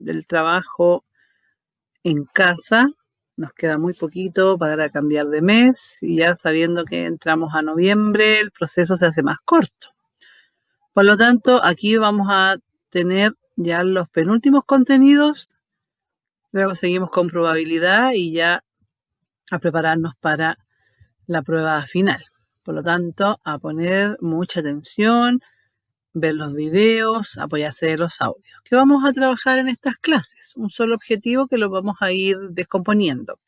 del trabajo en casa. Nos queda muy poquito para cambiar de mes y ya sabiendo que entramos a noviembre, el proceso se hace más corto. Por lo tanto, aquí vamos a tener ya los penúltimos contenidos. Luego seguimos con probabilidad y ya a prepararnos para la prueba final. Por lo tanto, a poner mucha atención, ver los videos, apoyarse de los audios. ¿Qué vamos a trabajar en estas clases? Un solo objetivo que lo vamos a ir descomponiendo.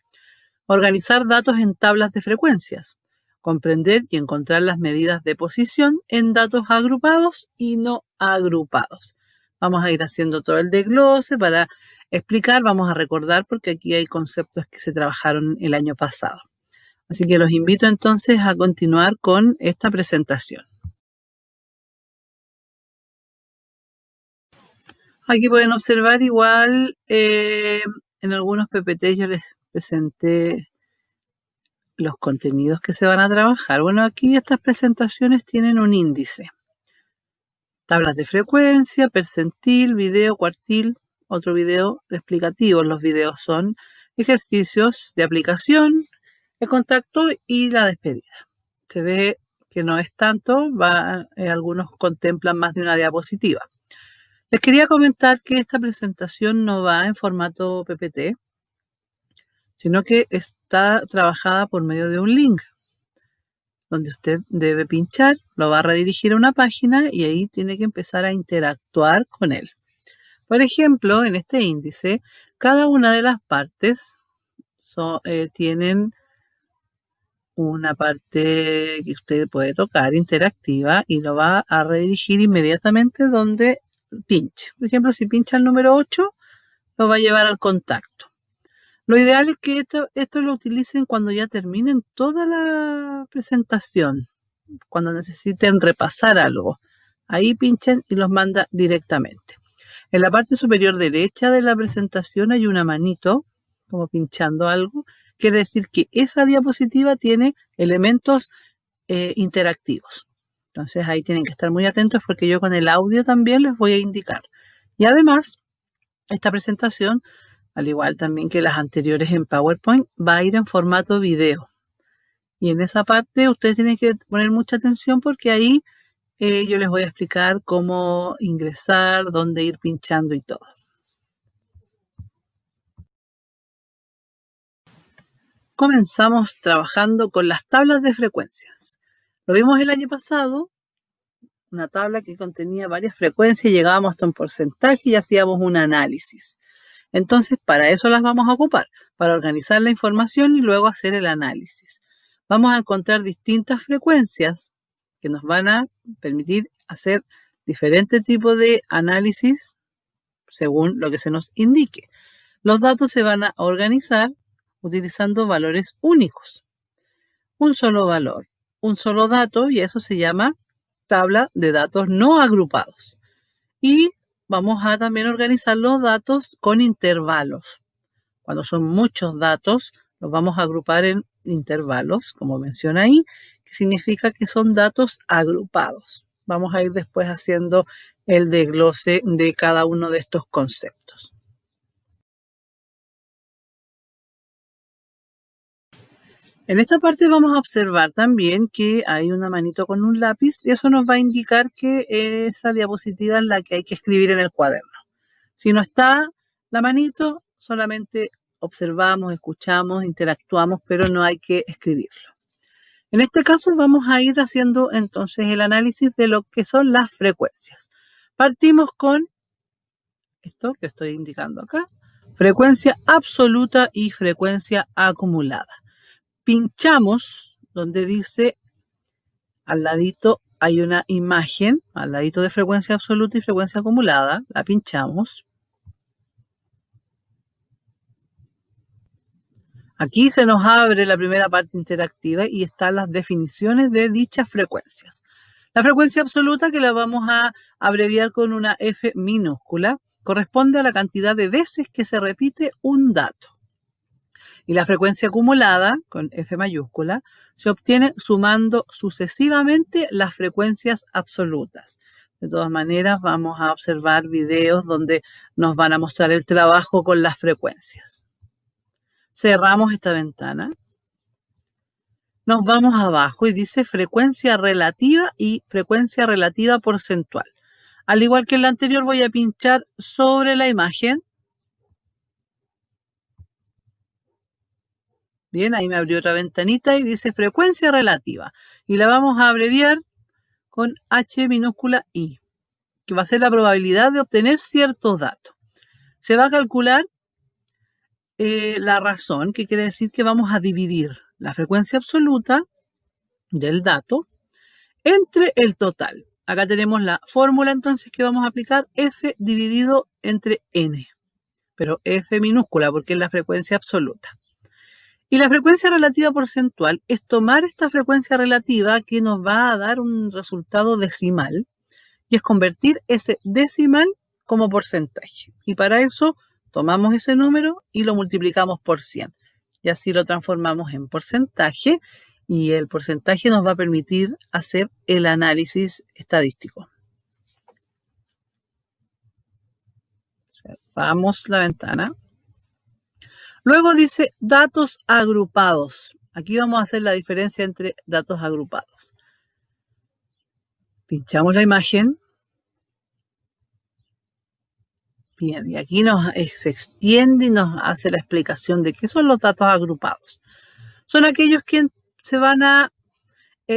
Organizar datos en tablas de frecuencias. Comprender y encontrar las medidas de posición en datos agrupados y no agrupados. Vamos a ir haciendo todo el desglose para explicar, vamos a recordar porque aquí hay conceptos que se trabajaron el año pasado. Así que los invito entonces a continuar con esta presentación. Aquí pueden observar igual, en algunos PPT yo les presenté los contenidos que se van a trabajar. Bueno, aquí estas presentaciones tienen un índice. Tablas de frecuencia, percentil, video, cuartil, otro video explicativo. Los videos son ejercicios de aplicación, el contacto y la despedida. Se ve que no es tanto, algunos contemplan más de una diapositiva. Les quería comentar que esta presentación no va en formato PPT, sino que está trabajada por medio de un link, donde usted debe pinchar, lo va a redirigir a una página y ahí tiene que empezar a interactuar con él. Por ejemplo, en este índice, cada una de las partes tienen una parte que usted puede tocar, interactiva, y lo va a redirigir inmediatamente donde pinche. Por ejemplo, si pincha el número 8, lo va a llevar al contacto. Lo ideal es que esto lo utilicen cuando ya terminen toda la presentación, cuando necesiten repasar algo. Ahí pinchen y los manda directamente. En la parte superior derecha de la presentación hay una manito, como pinchando algo. Quiere decir que esa diapositiva tiene elementos interactivos. Entonces ahí tienen que estar muy atentos porque yo con el audio también les voy a indicar. Y además, esta presentación, al igual también que las anteriores en PowerPoint, va a ir en formato video. Y en esa parte ustedes tienen que poner mucha atención porque ahí yo les voy a explicar cómo ingresar, dónde ir pinchando y todo. Comenzamos trabajando con las tablas de frecuencias. Lo vimos el año pasado, una tabla que contenía varias frecuencias, llegábamos hasta un porcentaje y hacíamos un análisis. Entonces, para eso las vamos a ocupar, para organizar la información y luego hacer el análisis. Vamos a encontrar distintas frecuencias que nos van a permitir hacer diferentes tipos de análisis según lo que se nos indique. Los datos se van a organizar utilizando valores únicos. Un solo valor, un solo dato, y eso se llama tabla de datos no agrupados. Y vamos a también organizar los datos con intervalos. Cuando son muchos datos, los vamos a agrupar en intervalos, como menciona ahí, que significa que son datos agrupados. Vamos a ir después haciendo el desglose de cada uno de estos conceptos. En esta parte vamos a observar también que hay una manito con un lápiz y eso nos va a indicar que esa diapositiva es la que hay que escribir en el cuaderno. Si no está la manito, solamente observamos, escuchamos, interactuamos, pero no hay que escribirlo. En este caso vamos a ir haciendo entonces el análisis de lo que son las frecuencias. Partimos con esto que estoy indicando acá, frecuencia absoluta y frecuencia acumulada. Pinchamos donde dice, al ladito hay una imagen, al ladito de frecuencia absoluta y frecuencia acumulada, la pinchamos. Aquí se nos abre la primera parte interactiva y están las definiciones de dichas frecuencias. La frecuencia absoluta, que la vamos a abreviar con una F minúscula, corresponde a la cantidad de veces que se repite un dato. Y la frecuencia acumulada, con F mayúscula, se obtiene sumando sucesivamente las frecuencias absolutas. De todas maneras, vamos a observar videos donde nos van a mostrar el trabajo con las frecuencias. Cerramos esta ventana. Nos vamos abajo y dice frecuencia relativa y frecuencia relativa porcentual. Al igual que en la anterior, voy a pinchar sobre la imagen. Bien, ahí me abrió otra ventanita y dice frecuencia relativa. Y la vamos a abreviar con H minúscula I, que va a ser la probabilidad de obtener ciertos datos. Se va a calcular la razón, que quiere decir que vamos a dividir la frecuencia absoluta del dato entre el total. Acá tenemos la fórmula entonces que vamos a aplicar, F dividido entre N, pero F minúscula porque es la frecuencia absoluta. Y la frecuencia relativa porcentual es tomar esta frecuencia relativa que nos va a dar un resultado decimal y es convertir ese decimal como porcentaje. Y para eso tomamos ese número y lo multiplicamos por 100. Y así lo transformamos en porcentaje y el porcentaje nos va a permitir hacer el análisis estadístico. Cerramos la ventana. Luego dice datos agrupados. Aquí vamos a hacer la diferencia entre datos agrupados. Pinchamos la imagen. Bien, y aquí se extiende y nos hace la explicación de qué son los datos agrupados. Son aquellos que se van a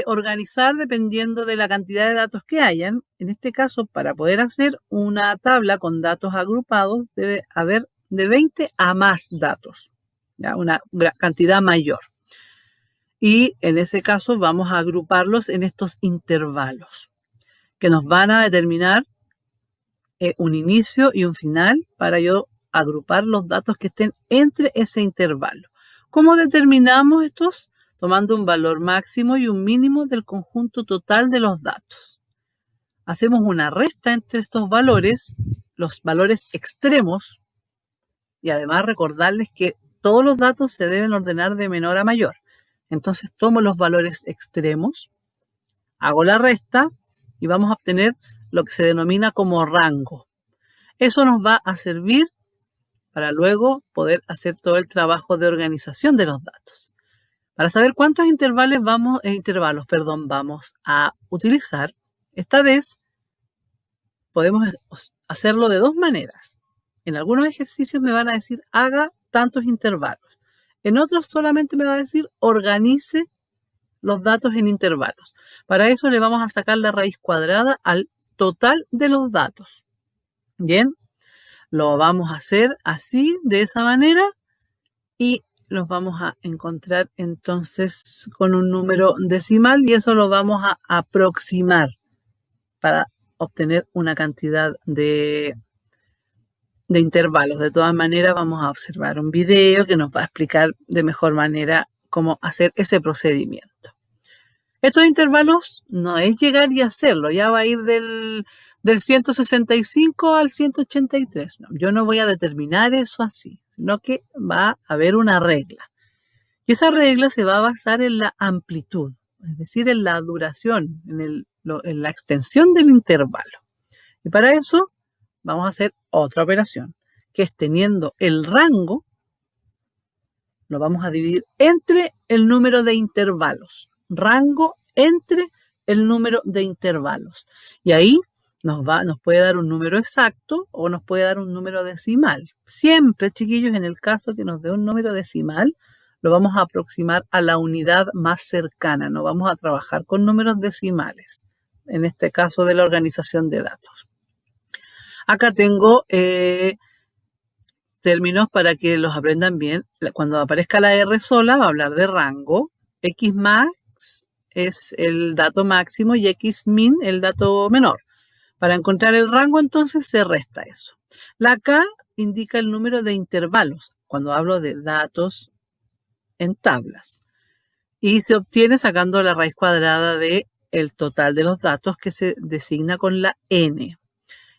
organizar dependiendo de la cantidad de datos que hayan. En este caso, para poder hacer una tabla con datos agrupados, debe haber de 20 a más datos, ¿ya? Una cantidad mayor. Y en ese caso vamos a agruparlos en estos intervalos que nos van a determinar un inicio y un final para yo agrupar los datos que estén entre ese intervalo. ¿Cómo determinamos estos? Tomando un valor máximo y un mínimo del conjunto total de los datos. Hacemos una resta entre estos valores, los valores extremos, y además recordarles que todos los datos se deben ordenar de menor a mayor. Entonces tomo los valores extremos, hago la resta y vamos a obtener lo que se denomina como rango. Eso nos va a servir para luego poder hacer todo el trabajo de organización de los datos. Para saber cuántos intervalos vamos a utilizar, esta vez podemos hacerlo de dos maneras. En algunos ejercicios me van a decir haga tantos intervalos. En otros solamente me va a decir organice los datos en intervalos. Para eso le vamos a sacar la raíz cuadrada al total de los datos. Bien, lo vamos a hacer así, de esa manera, y los vamos a encontrar entonces con un número decimal y eso lo vamos a aproximar para obtener una cantidad de intervalos. De todas maneras, vamos a observar un video que nos va a explicar de mejor manera cómo hacer ese procedimiento. Estos intervalos no es llegar y hacerlo, ya va a ir del 165 al 183. No, yo no voy a determinar eso así, sino que va a haber una regla. Y esa regla se va a basar en la amplitud, es decir, en la duración, en la extensión del intervalo. Y para eso vamos a hacer otra operación, que es teniendo el rango, lo vamos a dividir entre el número de intervalos. Rango entre el número de intervalos. Y ahí nos puede dar un número exacto o nos puede dar un número decimal. Siempre, chiquillos, en el caso que nos dé un número decimal, lo vamos a aproximar a la unidad más cercana. No vamos a trabajar con números decimales, en este caso de la organización de datos. Acá tengo términos para que los aprendan bien. Cuando aparezca la R sola, va a hablar de rango. Xmax es el dato máximo y Xmin el dato menor. Para encontrar el rango, entonces, se resta eso. La K indica el número de intervalos, cuando hablo de datos en tablas. Y se obtiene sacando la raíz cuadrada del total de los datos que se designa con la N.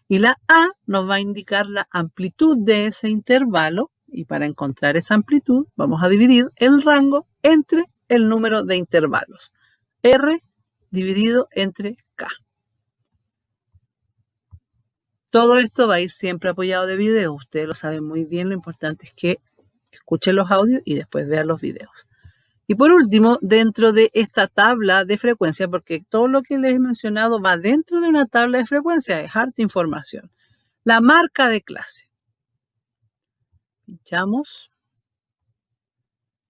Y la A nos va a indicar la amplitud de ese intervalo. Y para encontrar esa amplitud, vamos a dividir el rango entre el número de intervalos. R dividido entre K. Todo esto va a ir siempre apoyado de videos. Ustedes lo saben muy bien, lo importante es que escuchen los audios y después vean los videos. Y por último, dentro de esta tabla de frecuencia, porque todo lo que les he mencionado va dentro de una tabla de frecuencia, es harta información. La marca de clase. Pinchamos.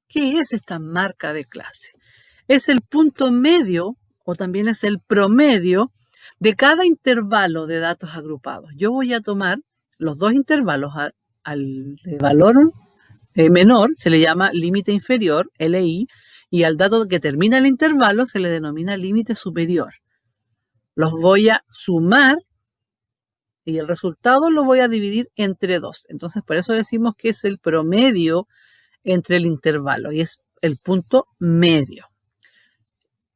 ¿Qué es esta marca de clase? Es el punto medio o también es el promedio de cada intervalo de datos agrupados. Yo voy a tomar los dos intervalos al de valor menor, se le llama límite inferior, LI, y al dato que termina el intervalo se le denomina límite superior. Los voy a sumar y el resultado lo voy a dividir entre 2. Entonces, por eso decimos que es el promedio entre el intervalo y es el punto medio.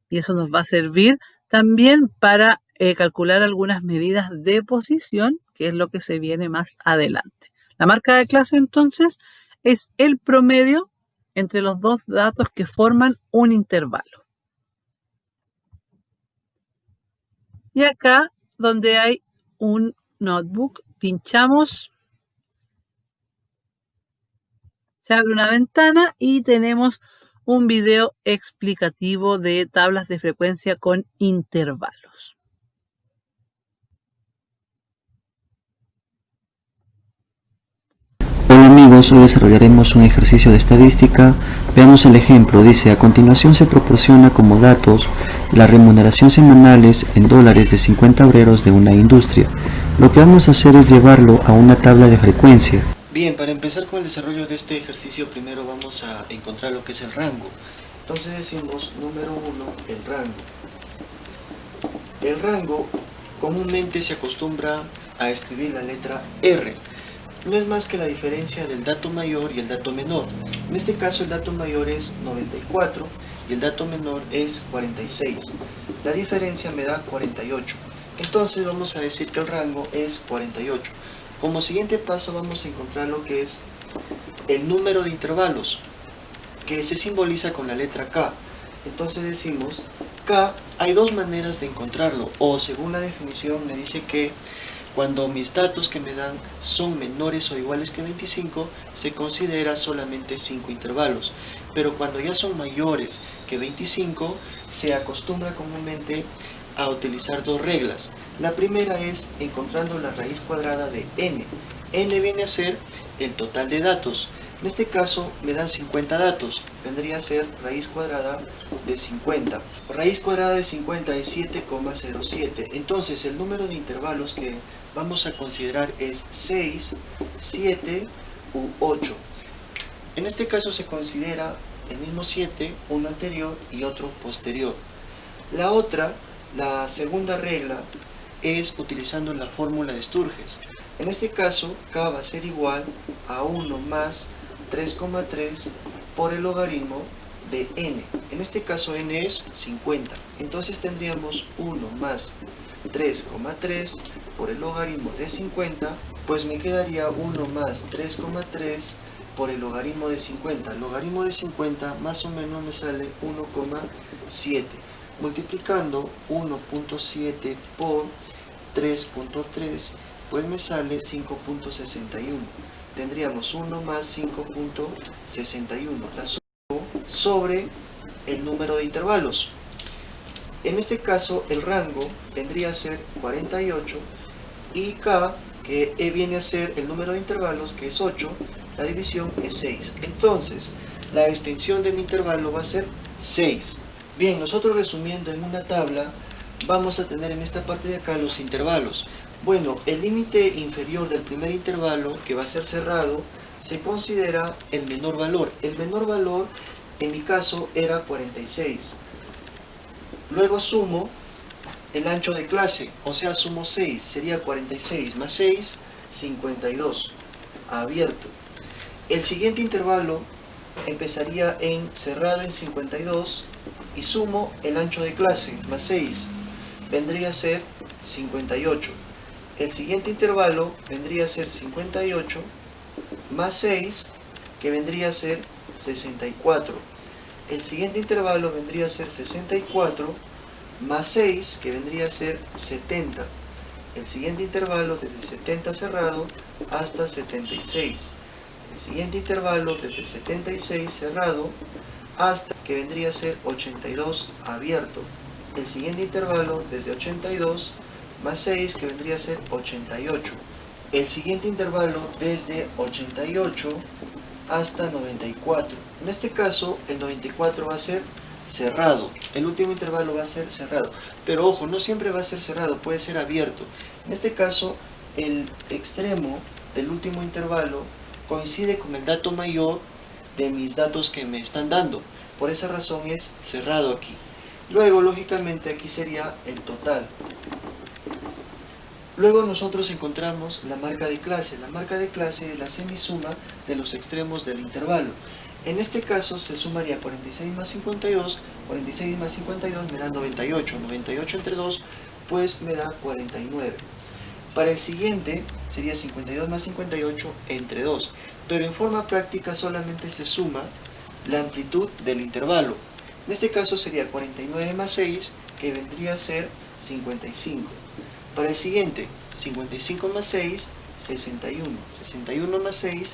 Y eso nos va a servir también para calcular algunas medidas de posición, que es lo que se viene más adelante. La marca de clase, entonces, es el promedio entre los dos datos que forman un intervalo. Y acá, donde hay un notebook, pinchamos, se abre una ventana y tenemos un video explicativo de tablas de frecuencia con intervalos. Hola amigos, hoy desarrollaremos un ejercicio de estadística. Veamos el ejemplo. Dice, a continuación se proporciona como datos la remuneración semanales en dólares de 50 obreros de una industria. Lo que vamos a hacer es llevarlo a una tabla de frecuencia. Bien, para empezar con el desarrollo de este ejercicio, primero vamos a encontrar lo que es el rango. Entonces decimos, número 1, el rango. El rango comúnmente se acostumbra a escribir la letra R. No es más que la diferencia del dato mayor y el dato menor. En este caso el dato mayor es 94 y el dato menor es 46. La diferencia me da 48. Entonces vamos a decir que el rango es 48. Como siguiente paso vamos a encontrar lo que es el número de intervalos, que se simboliza con la letra K. Entonces decimos, K, hay dos maneras de encontrarlo, o según la definición me dice que cuando mis datos que me dan son menores o iguales que 25, se considera solamente 5 intervalos. Pero cuando ya son mayores que 25, se acostumbra comúnmente a utilizar dos reglas. La primera es encontrando la raíz cuadrada de n. N viene a ser el total de datos. En este caso me dan 50 datos, vendría a ser raíz cuadrada de 50. Raíz cuadrada de 50 es 7,07. Entonces el número de intervalos que vamos a considerar es 6, 7 u 8. En este caso se considera el mismo 7, uno anterior y otro posterior. La segunda regla es utilizando la fórmula de Sturges. En este caso, K va a ser igual a 1 más 3,3 por el logaritmo de n. En este caso n es 50. Entonces tendríamos 1 más 3,3 por el logaritmo de 50, pues me quedaría 1 más 3,3 por el logaritmo de 50. El logaritmo de 50 más o menos me sale 1,7. Multiplicando 1.7 por 3.3, pues me sale 5.61. Tendríamos 1 más 5.61, la sumo sobre el número de intervalos. En este caso el rango vendría a ser 48 y K, que viene a ser el número de intervalos, que es 8, la división es 6. Entonces la extensión de mi intervalo va a ser 6. Bien, nosotros resumiendo en una tabla, vamos a tener en esta parte de acá los intervalos. Bueno, el límite inferior del primer intervalo, que va a ser cerrado, se considera el menor valor. El menor valor, en mi caso, era 46. Luego sumo el ancho de clase, o sea, sumo 6, sería 46 más 6, 52, abierto. El siguiente intervalo empezaría en cerrado en 52 y sumo el ancho de clase más 6, vendría a ser 58. El siguiente intervalo vendría a ser 58 más 6, que vendría a ser 64. El siguiente intervalo vendría a ser 64 más 6, que vendría a ser 70. el siguiente intervalo desde 70 cerrado hasta 76. El siguiente intervalo desde 76 cerrado hasta que vendría a ser 82 abierto. El siguiente intervalo desde 82 más 6 que vendría a ser 88. El siguiente intervalo desde 88 hasta 94. En este caso el 94 va a ser cerrado, el último intervalo va a ser cerrado, pero ojo, no siempre va a ser cerrado, puede ser abierto. En este caso el extremo del último intervalo coincide con el dato mayor de mis datos que me están dando, por esa razón es cerrado aquí. Luego lógicamente aquí sería el total. Luego nosotros encontramos la marca de clase. La marca de clase es la semisuma de los extremos del intervalo. En este caso se sumaría 46 más 52, 46 más 52 me da 98, 98 entre 2 pues me da 49. Para el siguiente sería 52 más 58 entre 2, pero en forma práctica solamente se suma la amplitud del intervalo. En este caso sería 49 más 6 que vendría a ser 55. Para el siguiente, 55 más 6, 61. 61 más 6,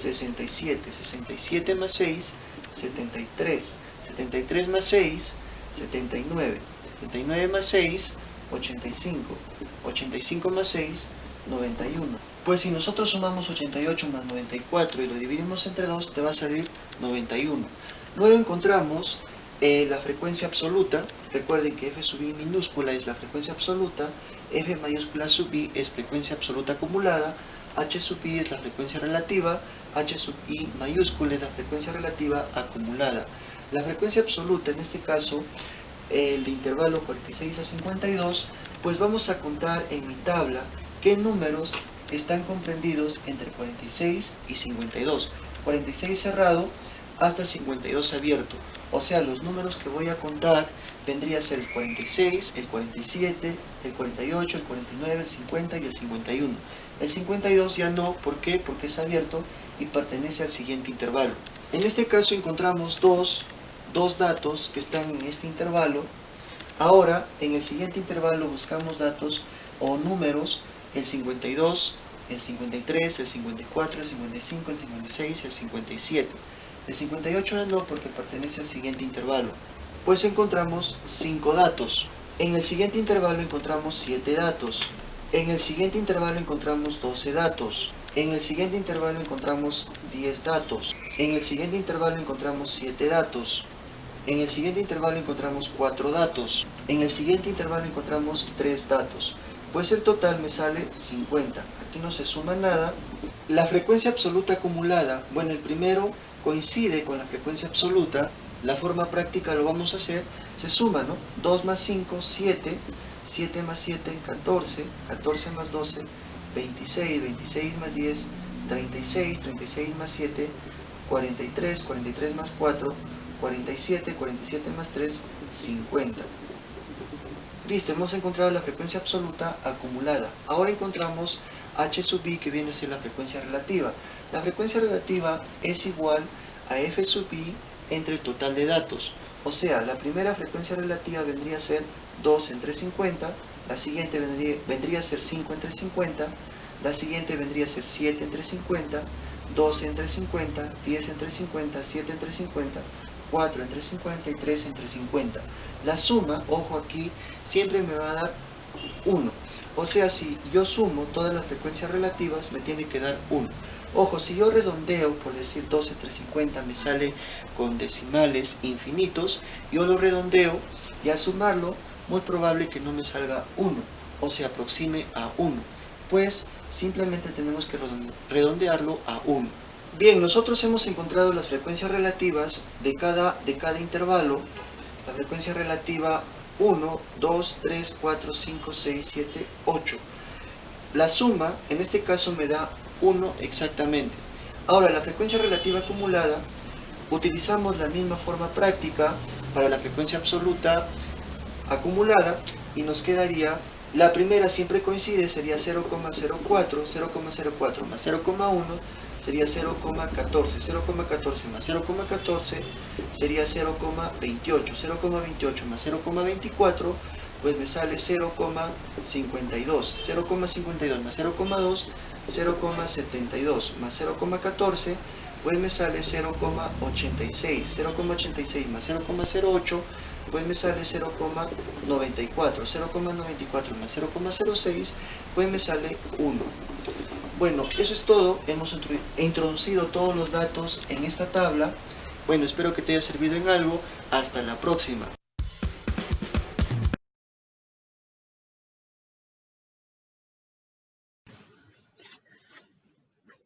67. 67 más 6, 73. 73 más 6, 79. 79 más 6, 85. 85 más 6, 91. Pues si nosotros sumamos 88 más 94 y lo dividimos entre 2, te va a salir 91. Luego encontramos la frecuencia absoluta. Recuerden que f sub i minúscula es la frecuencia absoluta, f mayúscula sub i es frecuencia absoluta acumulada, h sub i es la frecuencia relativa, h sub i mayúscula es la frecuencia relativa acumulada. La frecuencia absoluta, en este caso, el de intervalo 46 a 52, pues vamos a contar en mi tabla qué números están comprendidos entre 46 y 52. 46 cerrado hasta 52 abierto. O sea, los números que voy a contar vendría a ser el 46, el 47, el 48, el 49, el 50 y el 51. El 52 ya no, ¿por qué? Porque es abierto y pertenece al siguiente intervalo. En este caso encontramos dos datos que están en este intervalo. Ahora, en el siguiente intervalo buscamos datos o números, el 52, el 53, el 54, el 55, el 56 y el 57. El 58 no, porque pertenece al siguiente intervalo. Pues encontramos 5 datos. En el siguiente intervalo encontramos 7 datos. En el siguiente intervalo encontramos 12 datos. En el siguiente intervalo encontramos 10 datos. En el siguiente intervalo encontramos 7 datos. En el siguiente intervalo encontramos 4 datos. En el siguiente intervalo encontramos 3 datos. Pues el total me sale 50. Aquí no se suma nada. La frecuencia absoluta acumulada, bueno, el primero coincide con la frecuencia absoluta. La forma práctica lo vamos a hacer, se suma, ¿no? 2 más 5, 7, 7 más 7, 14, 14 más 12, 26, 26 más 10, 36, 36 más 7, 43, 43 más 4, 47, 47 más 3, 50. Listo, hemos encontrado la frecuencia absoluta acumulada. Ahora encontramos h sub i, que viene a ser la frecuencia relativa. La frecuencia relativa es igual a f sub i entre el total de datos. O sea, la primera frecuencia relativa vendría a ser 2 entre 50, la siguiente vendría a ser 5 entre 50, la siguiente vendría a ser 7 entre 50, 12 entre 50, 10 entre 50, 7 entre 50, 4 entre 50 y 3 entre 50. La suma, ojo aquí, siempre me va a dar 1. O sea, si yo sumo todas las frecuencias relativas, me tiene que dar 1. Ojo, si yo redondeo, por decir 2 entre 50 me sale con decimales infinitos, yo lo redondeo y al sumarlo, muy probable que no me salga 1 o se aproxime a 1. Pues simplemente tenemos que redondearlo a 1. Bien, nosotros hemos encontrado las frecuencias relativas de cada intervalo. La frecuencia relativa 1, 2, 3, 4, 5, 6, 7, 8. La suma, en este caso, me da 1 exactamente. Ahora, la frecuencia relativa acumulada, utilizamos la misma forma práctica para la frecuencia absoluta acumulada y nos quedaría, la primera siempre coincide, sería 0,04, 0,04 más 0,1 sería 0,14, 0,14 más 0,14 sería 0,28, 0,28 más 0,24 pues me sale 0,52. 0,52 más 0,2, 0,72 más 0,14, pues me sale 0,86. 0,86 más 0,08, pues me sale 0,94. 0,94 más 0,06, pues me sale 1. Bueno, eso es todo. Hemos introducido todos los datos en esta tabla. Bueno, espero que te haya servido en algo. Hasta la próxima.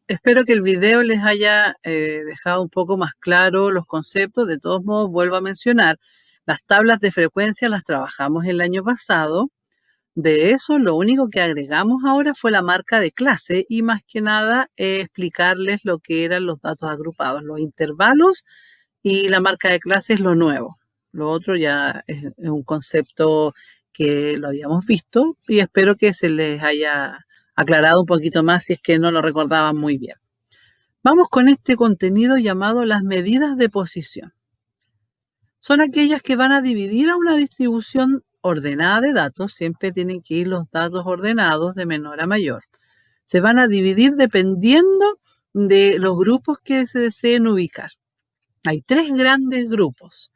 Espero que el video les haya dejado un poco más claro los conceptos. De todos modos, vuelvo a mencionar, las tablas de frecuencia las trabajamos el año pasado. De eso, lo único que agregamos ahora fue la marca de clase y más que nada explicarles lo que eran los datos agrupados, los intervalos, y la marca de clase es lo nuevo. Lo otro ya es un concepto que lo habíamos visto y espero que se les haya aclarado un poquito más si es que no lo recordaban muy bien. Vamos con este contenido llamado las medidas de posición. Son aquellas que van a dividir a una distribución ordenada de datos. Siempre tienen que ir los datos ordenados de menor a mayor. Se van a dividir dependiendo de los grupos que se deseen ubicar. Hay tres grandes grupos: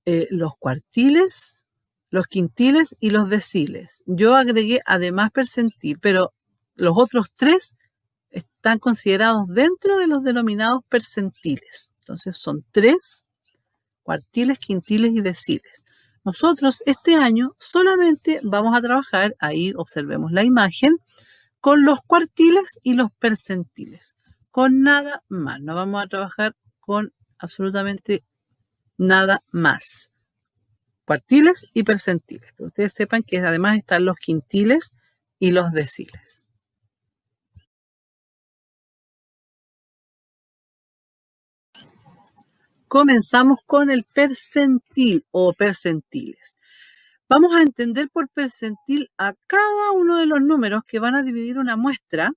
los cuartiles, los quintiles y los deciles. Yo agregué además percentil, pero los otros tres están considerados dentro de los denominados percentiles. Entonces son tres: cuartiles, quintiles y deciles. Nosotros este año solamente vamos a trabajar, ahí observemos la imagen, con los cuartiles y los percentiles, con nada más. No vamos a trabajar con absolutamente nada más. Cuartiles y percentiles. Que ustedes sepan que además están los quintiles y los deciles. Comenzamos con el percentil o percentiles. Vamos a entender por percentil a cada uno de los números que van a dividir una muestra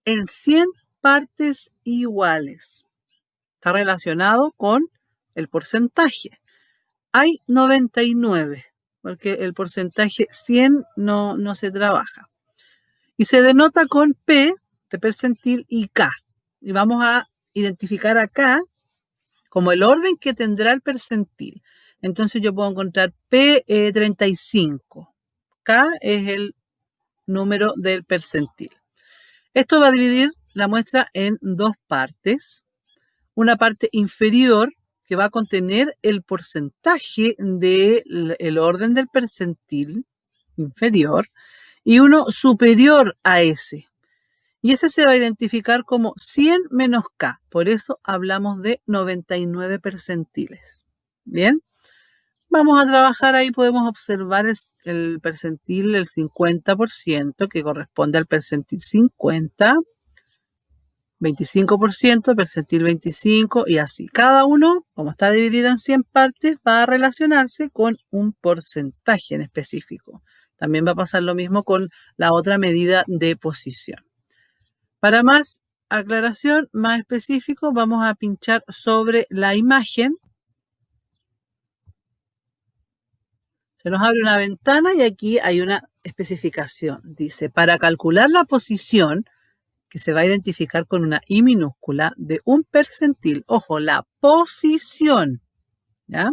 en 100 partes iguales. Está relacionado con el porcentaje. Hay 99, porque el porcentaje 100 no se trabaja. Y se denota con P de percentil y K. Y vamos a identificar acá como el orden que tendrá el percentil. Entonces yo puedo encontrar P35. K es el número del percentil. Esto va a dividir la muestra en dos partes. Una parte inferior que va a contener el porcentaje del orden del percentil inferior y uno superior a ese. Y ese se va a identificar como 100 menos K. Por eso hablamos de 99 percentiles. Bien. Vamos a trabajar ahí, podemos observar el percentil del 50%, que corresponde al percentil 50, 25%, percentil 25, y así. Cada uno, como está dividido en 100 partes, va a relacionarse con un porcentaje en específico. También va a pasar lo mismo con la otra medida de posición. Para más aclaración, más específico, vamos a pinchar sobre la imagen. Se nos abre una ventana y aquí hay una especificación. Dice, para calcular la posición, que se va a identificar con una I minúscula, de un percentil, ojo, la posición, ¿ya?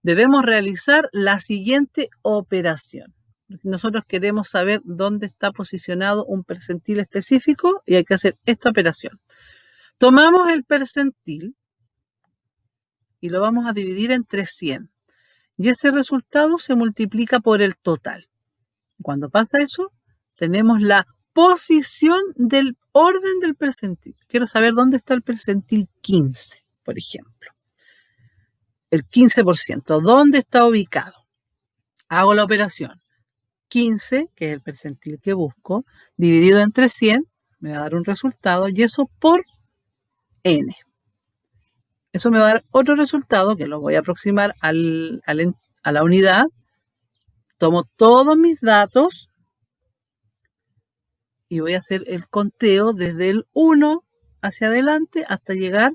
Debemos realizar la siguiente operación. Nosotros queremos saber dónde está posicionado un percentil específico y hay que hacer esta operación. Tomamos el percentil y lo vamos a dividir entre 100. Y ese resultado se multiplica por el total. Cuando pasa eso, tenemos la posición del orden del percentil. Quiero saber dónde está el percentil 15, por ejemplo. El 15%, ¿dónde está ubicado? Hago la operación. 15, que es el percentil que busco, dividido entre 100, me va a dar un resultado, y eso por n. Eso me va a dar otro resultado que lo voy a aproximar a la unidad. Tomo todos mis datos y voy a hacer el conteo desde el 1 hacia adelante hasta llegar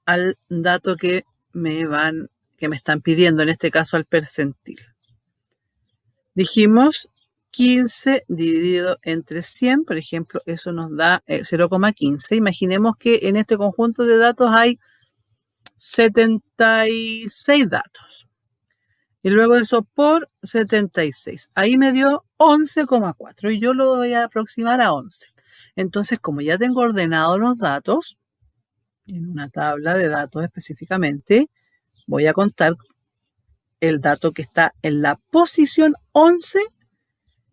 al dato que me están pidiendo, en este caso al percentil. Dijimos 15 dividido entre 100, por ejemplo, eso nos da 0,15. Imaginemos que en este conjunto de datos hay 76 datos. Y luego eso por 76. Ahí me dio 11,4 y yo lo voy a aproximar a 11. Entonces, como ya tengo ordenados los datos, en una tabla de datos específicamente, voy a contar el dato que está en la posición 11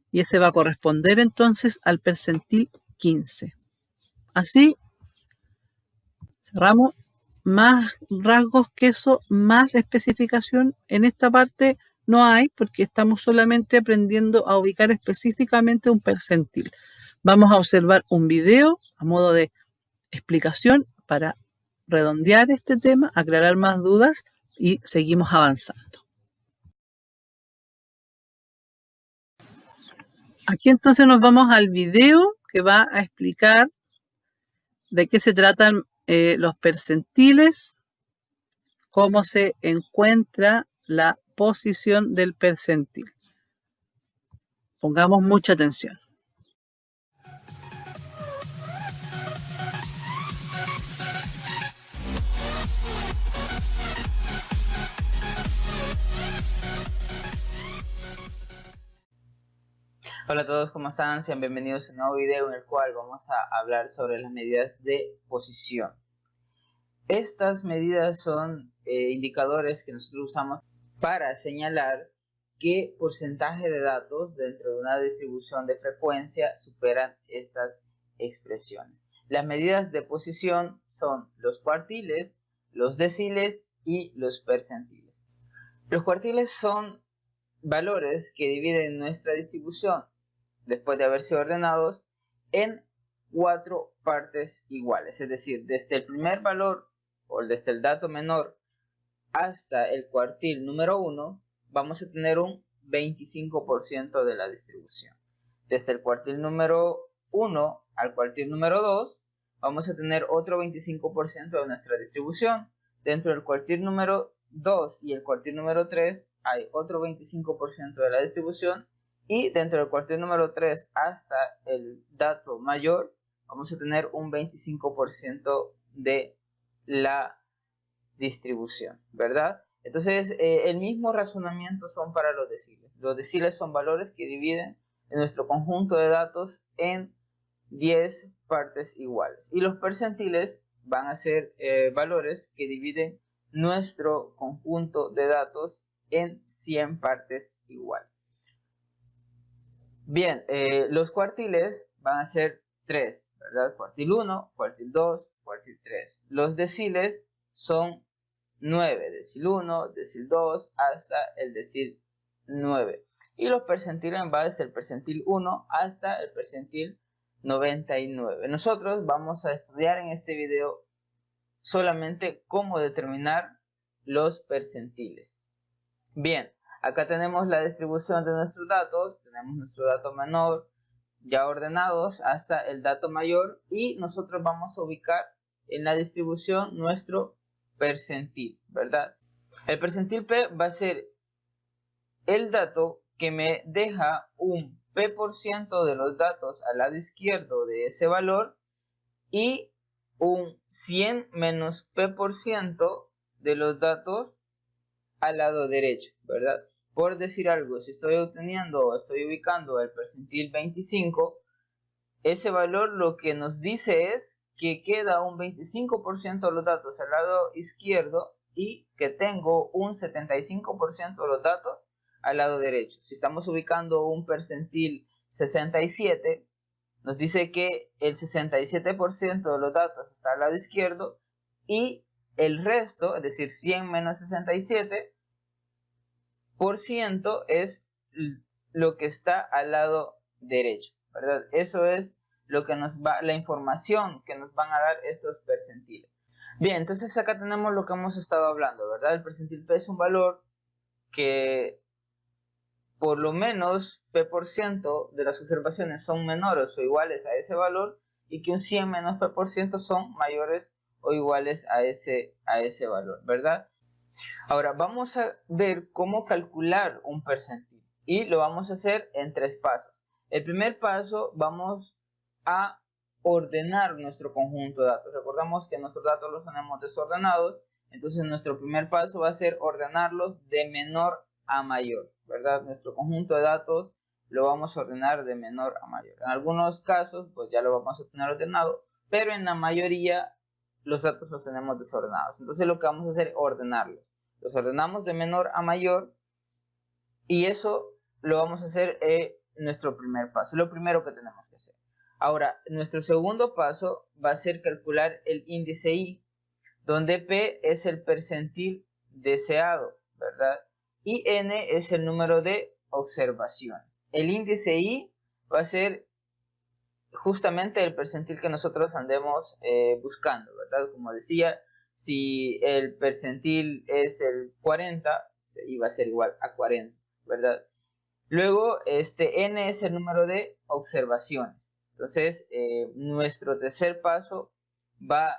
y ese va a corresponder entonces al percentil 15. Así cerramos. Más rasgos que eso, más especificación en esta parte no hay porque estamos solamente aprendiendo a ubicar específicamente un percentil. Vamos a observar un video a modo de explicación para redondear este tema, aclarar más dudas y seguimos avanzando. Aquí entonces nos vamos al video que va a explicar de qué se tratan los percentiles, cómo se encuentra la posición del percentil. Pongamos mucha atención. Hola a todos, ¿cómo están? Sean bienvenidos a un nuevo video en el cual vamos a hablar sobre las medidas de posición. Estas medidas son indicadores que nosotros usamos para señalar qué porcentaje de datos dentro de una distribución de frecuencia superan estas expresiones. Las medidas de posición son los cuartiles, los deciles y los percentiles. Los cuartiles son valores que dividen nuestra distribución, después de haber sido ordenados, en 4 partes iguales, es decir, desde el primer valor o desde el dato menor hasta el cuartil número 1 vamos a tener un 25% de la distribución. Desde el cuartil número 1 al cuartil número 2 vamos a tener otro 25% de nuestra distribución. Dentro del cuartil número 2 y el cuartil número 3 hay otro 25% de la distribución. Y dentro del cuartil número 3 hasta el dato mayor vamos a tener un 25% de la distribución, ¿verdad? Entonces el mismo razonamiento son para los deciles. Los deciles son valores que dividen nuestro conjunto de datos en 10 partes iguales. Y los percentiles van a ser valores que dividen nuestro conjunto de datos en 100 partes iguales. Bien, los cuartiles van a ser 3, ¿verdad? Cuartil 1, cuartil 2, cuartil 3. Los deciles son 9, decil 1, decil 2, hasta el decil 9. Y los percentiles van desde el percentil 1 hasta el percentil 99. Nosotros vamos a estudiar en este video solamente cómo determinar los percentiles. Bien. Acá tenemos la distribución de nuestros datos, tenemos nuestro dato menor ya ordenados hasta el dato mayor y nosotros vamos a ubicar en la distribución nuestro percentil, ¿verdad? El percentil P va a ser el dato que me deja un P% de los datos al lado izquierdo de ese valor y un 100 menos P% de los datos al lado derecho, ¿verdad? Por decir algo, si estoy obteniendo o estoy ubicando el percentil 25, ese valor lo que nos dice es que queda un 25% de los datos al lado izquierdo y que tengo un 75% de los datos al lado derecho. Si estamos ubicando un percentil 67, nos dice que el 67% de los datos está al lado izquierdo y el resto, es decir, 100 menos 67%, es lo que está al lado derecho, ¿verdad? Eso es lo que nos va, la información que nos van a dar estos percentiles. Bien, entonces acá tenemos lo que hemos estado hablando, ¿verdad? El percentil P es un valor que por lo menos P% de las observaciones son menores o iguales a ese valor y que un 100 menos P% son mayores o iguales a ese valor, ¿verdad? Ahora vamos a ver cómo calcular un percentil. y lo vamos a hacer en 3 pasos. El primer paso, vamos a ordenar nuestro conjunto de datos. Recordamos que nuestros datos los tenemos desordenados, entonces nuestro primer paso va a ser ordenarlos de menor a mayor, ¿verdad? Nuestro conjunto de datos lo vamos a ordenar de menor a mayor. En algunos casos, pues ya lo vamos a tener ordenado, pero en la mayoría los datos los tenemos desordenados. Entonces lo que vamos a hacer es ordenarlos. Los ordenamos de menor a mayor y eso lo vamos a hacer en nuestro primer paso, lo primero que tenemos que hacer. Ahora, nuestro segundo paso va a ser calcular el índice I, donde P es el percentil deseado, ¿verdad? Y N es el número de observaciones. El índice I va a ser justamente el percentil que nosotros andemos buscando, ¿verdad? Como decía, si el percentil es el 40, I va a ser igual a 40, ¿verdad? Luego, N es el número de observaciones. Entonces, nuestro tercer paso va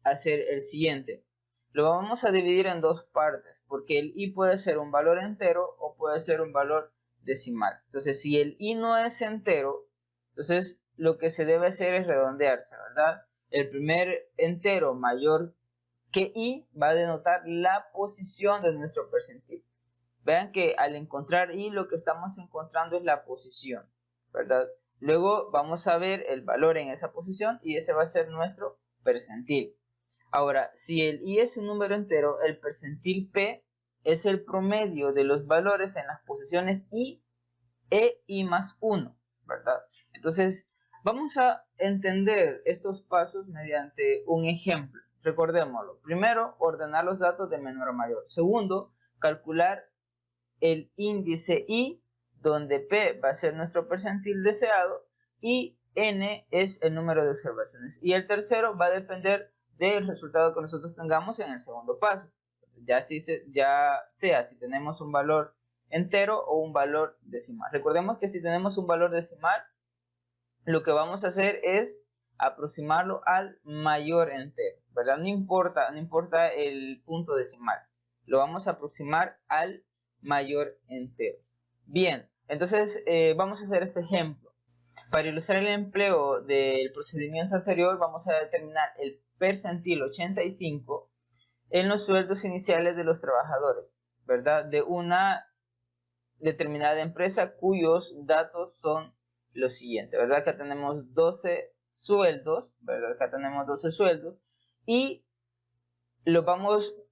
a ser el siguiente. Lo vamos a dividir en 2 partes, porque el I puede ser un valor entero o puede ser un valor decimal. Entonces, si el I no es entero, entonces lo que se debe hacer es redondearse, ¿verdad? El primer entero mayor que I va a denotar la posición de nuestro percentil. Vean que al encontrar I, lo que estamos encontrando es la posición, ¿verdad? Luego vamos a ver el valor en esa posición y ese va a ser nuestro percentil. Ahora, si el I es un número entero, el percentil P es el promedio de los valores en las posiciones I, E, I más 1, ¿verdad? Entonces, vamos a entender estos pasos mediante un ejemplo. Recordémoslo. Primero, ordenar los datos de menor a mayor. Segundo, calcular el índice I, donde P va a ser nuestro percentil deseado y N es el número de observaciones. Y el tercero va a depender del resultado que nosotros tengamos en el segundo paso. Ya sea si tenemos un valor entero o un valor decimal. Recordemos que si tenemos un valor decimal, lo que vamos a hacer es aproximarlo al mayor entero, ¿verdad? No importa el punto decimal. Lo vamos a aproximar al mayor entero. Bien, entonces vamos a hacer este ejemplo. Para ilustrar el empleo del procedimiento anterior, vamos a determinar el percentil 85 en los sueldos iniciales de los trabajadores, ¿verdad? De una determinada empresa cuyos datos son los siguientes, ¿verdad? Acá tenemos 12 sueldos, ¿verdad? Acá tenemos 12 sueldos y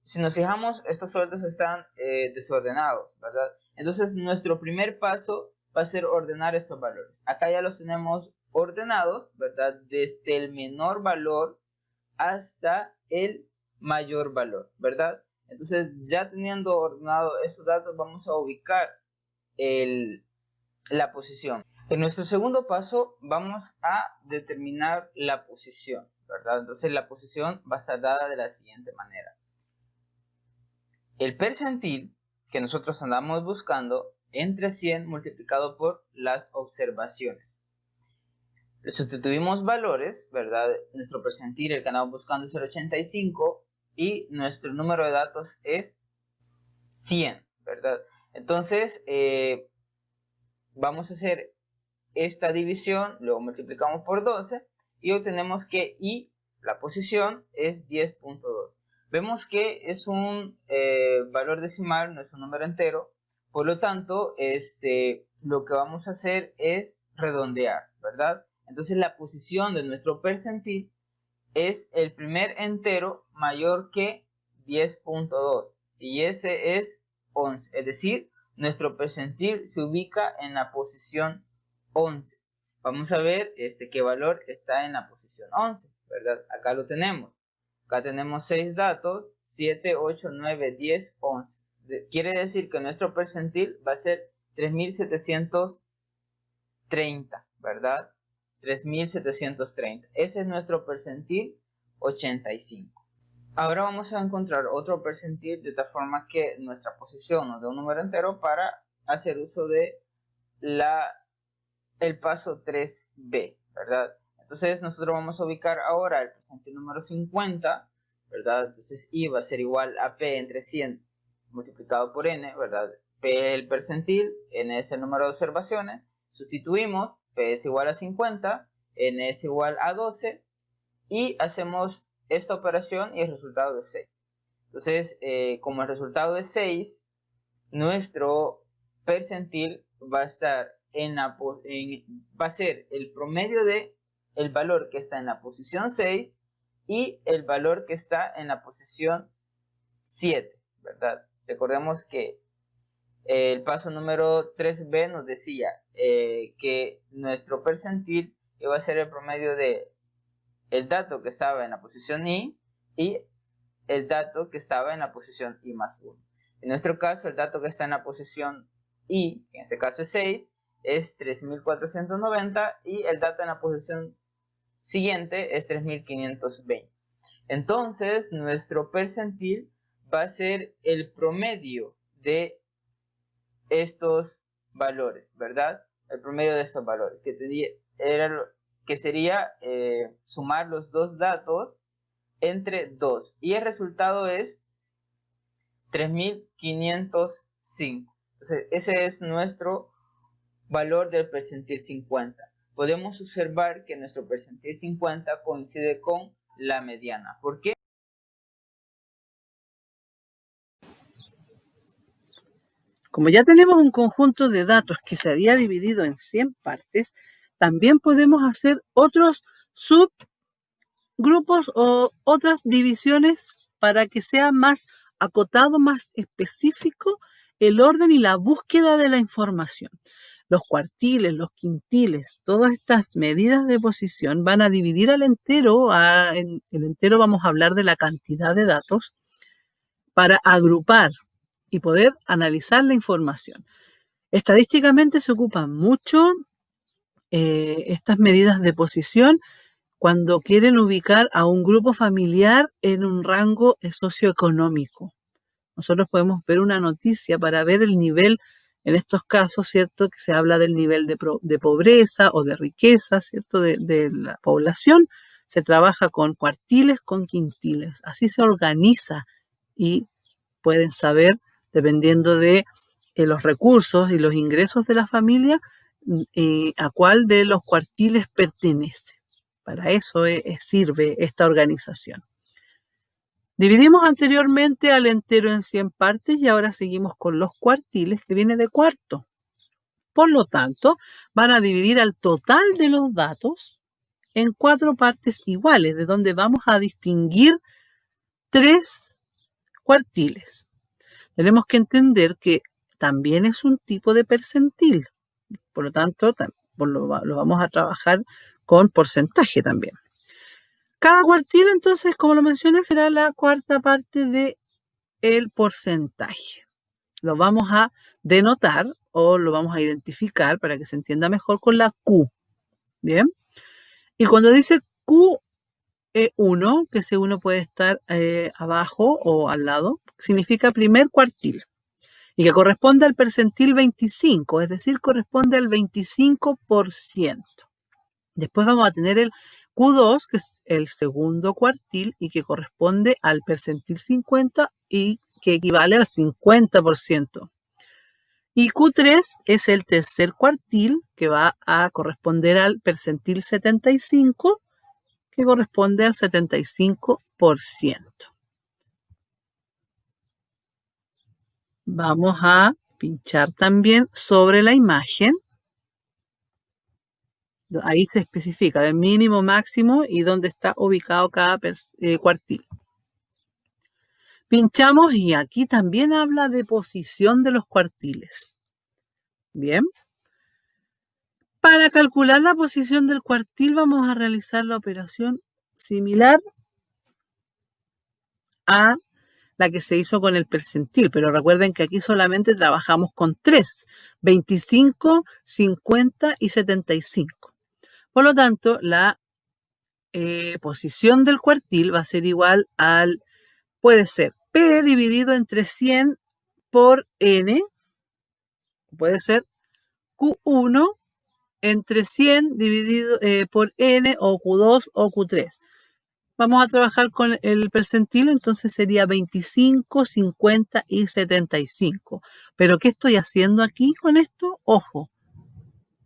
si nos fijamos, estos sueldos están desordenados, ¿verdad? Entonces nuestro primer paso va a ser ordenar estos valores. Acá ya los tenemos ordenados, ¿verdad? Desde el menor valor hasta el mayor valor, ¿verdad? Entonces ya teniendo ordenado estos datos, vamos a ubicar la posición. En nuestro segundo paso vamos a determinar la posición, ¿verdad? Entonces la posición va a estar dada de la siguiente manera. El percentil que nosotros andamos buscando entre 100 multiplicado por las observaciones. Le sustituimos valores, ¿verdad? Nuestro percentil, el que andamos buscando es el 85 y nuestro número de datos es 100, ¿verdad? Entonces vamos a hacer esta división, luego multiplicamos por 12 y obtenemos que I, la posición, es 10.2. Vemos que es un valor decimal, no es un número entero, por lo tanto lo que vamos a hacer es redondear, ¿verdad? Entonces la posición de nuestro percentil es el primer entero mayor que 10.2 y ese es 11, es decir, nuestro percentil se ubica en la posición 11. Vamos a ver qué valor está en la posición 11, ¿verdad? Acá lo tenemos. Acá tenemos 6 datos, 7, 8, 9, 10, 11. Quiere decir que nuestro percentil va a ser 3730, ¿verdad? 3730. Ese es nuestro percentil 85. Ahora vamos a encontrar otro percentil de tal forma que nuestra posición nos dé un número entero para hacer uso de el paso 3b, ¿verdad? Entonces nosotros vamos a ubicar ahora el percentil número 50, ¿verdad? Entonces I va a ser igual a P entre 100 multiplicado por N, ¿verdad? P P el percentil, N es el número de observaciones, sustituimos, P es igual a 50, N es igual a 12 y hacemos esta operación y el resultado es 6. Entonces, como el resultado es 6, nuestro percentil va a estar va a ser el promedio de el valor que está en la posición 6 y el valor que está en la posición 7, ¿verdad? Recordemos que el paso número 3b nos decía que nuestro percentil iba a ser el promedio de el dato que estaba en la posición I y el dato que estaba en la posición I más 1. En nuestro caso, el dato que está en la posición I, en este caso es 6, es 3.490 y el dato en la posición siguiente es 3.520. Entonces, nuestro percentil va a ser el promedio de estos valores, ¿verdad? El promedio de estos valores, que sería sumar los dos datos entre 2. Y el resultado es 3.505. Entonces, ese es nuestro valor del percentil 50. Podemos observar que nuestro percentil 50 coincide con la mediana. ¿Por qué? Como ya tenemos un conjunto de datos que se había dividido en 100 partes, también podemos hacer otros subgrupos o otras divisiones para que sea más acotado, más específico el orden y la búsqueda de la información. Los cuartiles, los quintiles, todas estas medidas de posición van a dividir al entero. En el entero vamos a hablar de la cantidad de datos para agrupar y poder analizar la información. Estadísticamente se ocupan mucho estas medidas de posición cuando quieren ubicar a un grupo familiar en un rango socioeconómico. Nosotros podemos ver una noticia para ver el nivel, en estos casos, ¿cierto? Que se habla del nivel de pobreza o de riqueza, ¿cierto? De la población. Se trabaja con cuartiles, con quintiles. Así se organiza y pueden saber, dependiendo de los recursos y los ingresos de la familia, a cuál de los cuartiles pertenece. Para eso sirve esta organización. Dividimos anteriormente al entero en 100 partes y ahora seguimos con los cuartiles, que viene de cuarto. Por lo tanto, van a dividir al total de los datos en 4 partes iguales, de donde vamos a distinguir 3 cuartiles. Tenemos que entender que también es un tipo de percentil. Por lo tanto, lo vamos a trabajar con porcentaje también. Cada cuartil, entonces, como lo mencioné, será la cuarta parte del porcentaje. Lo vamos a denotar o lo vamos a identificar para que se entienda mejor con la Q. ¿Bien? Y cuando dice Q1, que ese 1 puede estar abajo o al lado, significa primer cuartil. Y que corresponde al percentil 25, es decir, corresponde al 25%. Después vamos a tener el Q2, que es el segundo cuartil y que corresponde al percentil 50 y que equivale al 50%. Y Q3 es el tercer cuartil que va a corresponder al percentil 75, que corresponde al 75%. Vamos a pinchar también sobre la imagen. Ahí se especifica el mínimo, máximo y dónde está ubicado cada cuartil. Pinchamos y aquí también habla de posición de los cuartiles. Bien. Para calcular la posición del cuartil vamos a realizar la operación similar a la que se hizo con el percentil, pero recuerden que aquí solamente trabajamos con 3, 25, 50 y 75. Por lo tanto, la posición del cuartil va a ser igual puede ser P dividido entre 100 por N, puede ser Q1 entre 100 dividido por N o Q2 o Q3. vamos a trabajar con el percentil, entonces sería 25, 50 y 75. Pero ¿qué estoy haciendo aquí con esto? Ojo,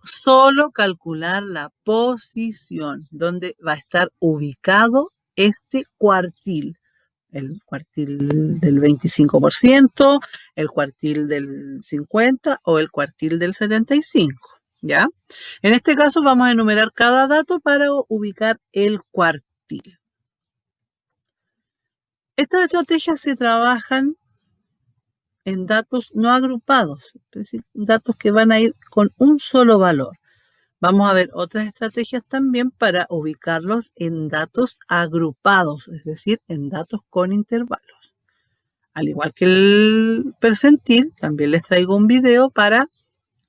solo calcular la posición donde va a estar ubicado este cuartil. El cuartil del 25%, el cuartil del 50% o el cuartil del 75%, ¿ya? En este caso vamos a enumerar cada dato para ubicar el cuartil. Estas estrategias se trabajan en datos no agrupados, es decir, datos que van a ir con un solo valor. Vamos a ver otras estrategias también para ubicarlos en datos agrupados, es decir, en datos con intervalos. Al igual que el percentil, también les traigo un video para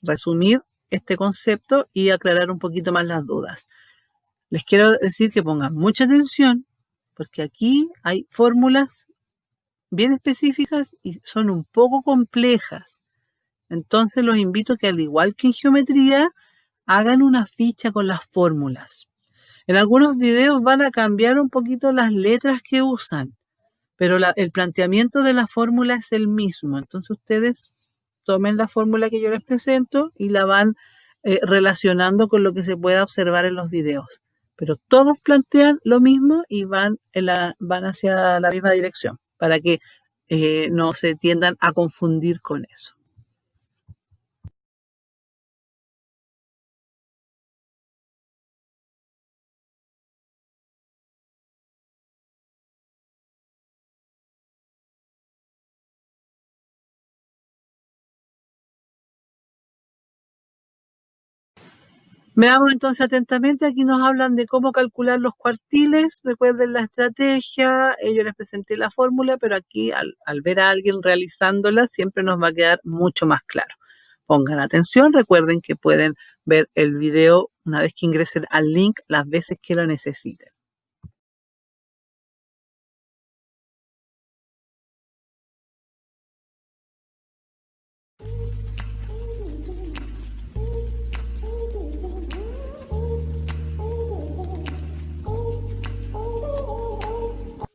resumir este concepto y aclarar un poquito más las dudas. Les quiero decir que pongan mucha atención porque aquí hay fórmulas bien específicas y son un poco complejas. Entonces los invito a que, al igual que en geometría, hagan una ficha con las fórmulas. En algunos videos van a cambiar un poquito las letras que usan, pero el planteamiento de la fórmula es el mismo. Entonces ustedes tomen la fórmula que yo les presento y la van relacionando con lo que se pueda observar en los videos. Pero todos plantean lo mismo y van hacia la misma dirección, para que no se tiendan a confundir con eso. Veamos entonces atentamente, aquí nos hablan de cómo calcular los cuartiles. Recuerden la estrategia, yo les presenté la fórmula, pero aquí al ver a alguien realizándola siempre nos va a quedar mucho más claro. Pongan atención, recuerden que pueden ver el video una vez que ingresen al link las veces que lo necesiten.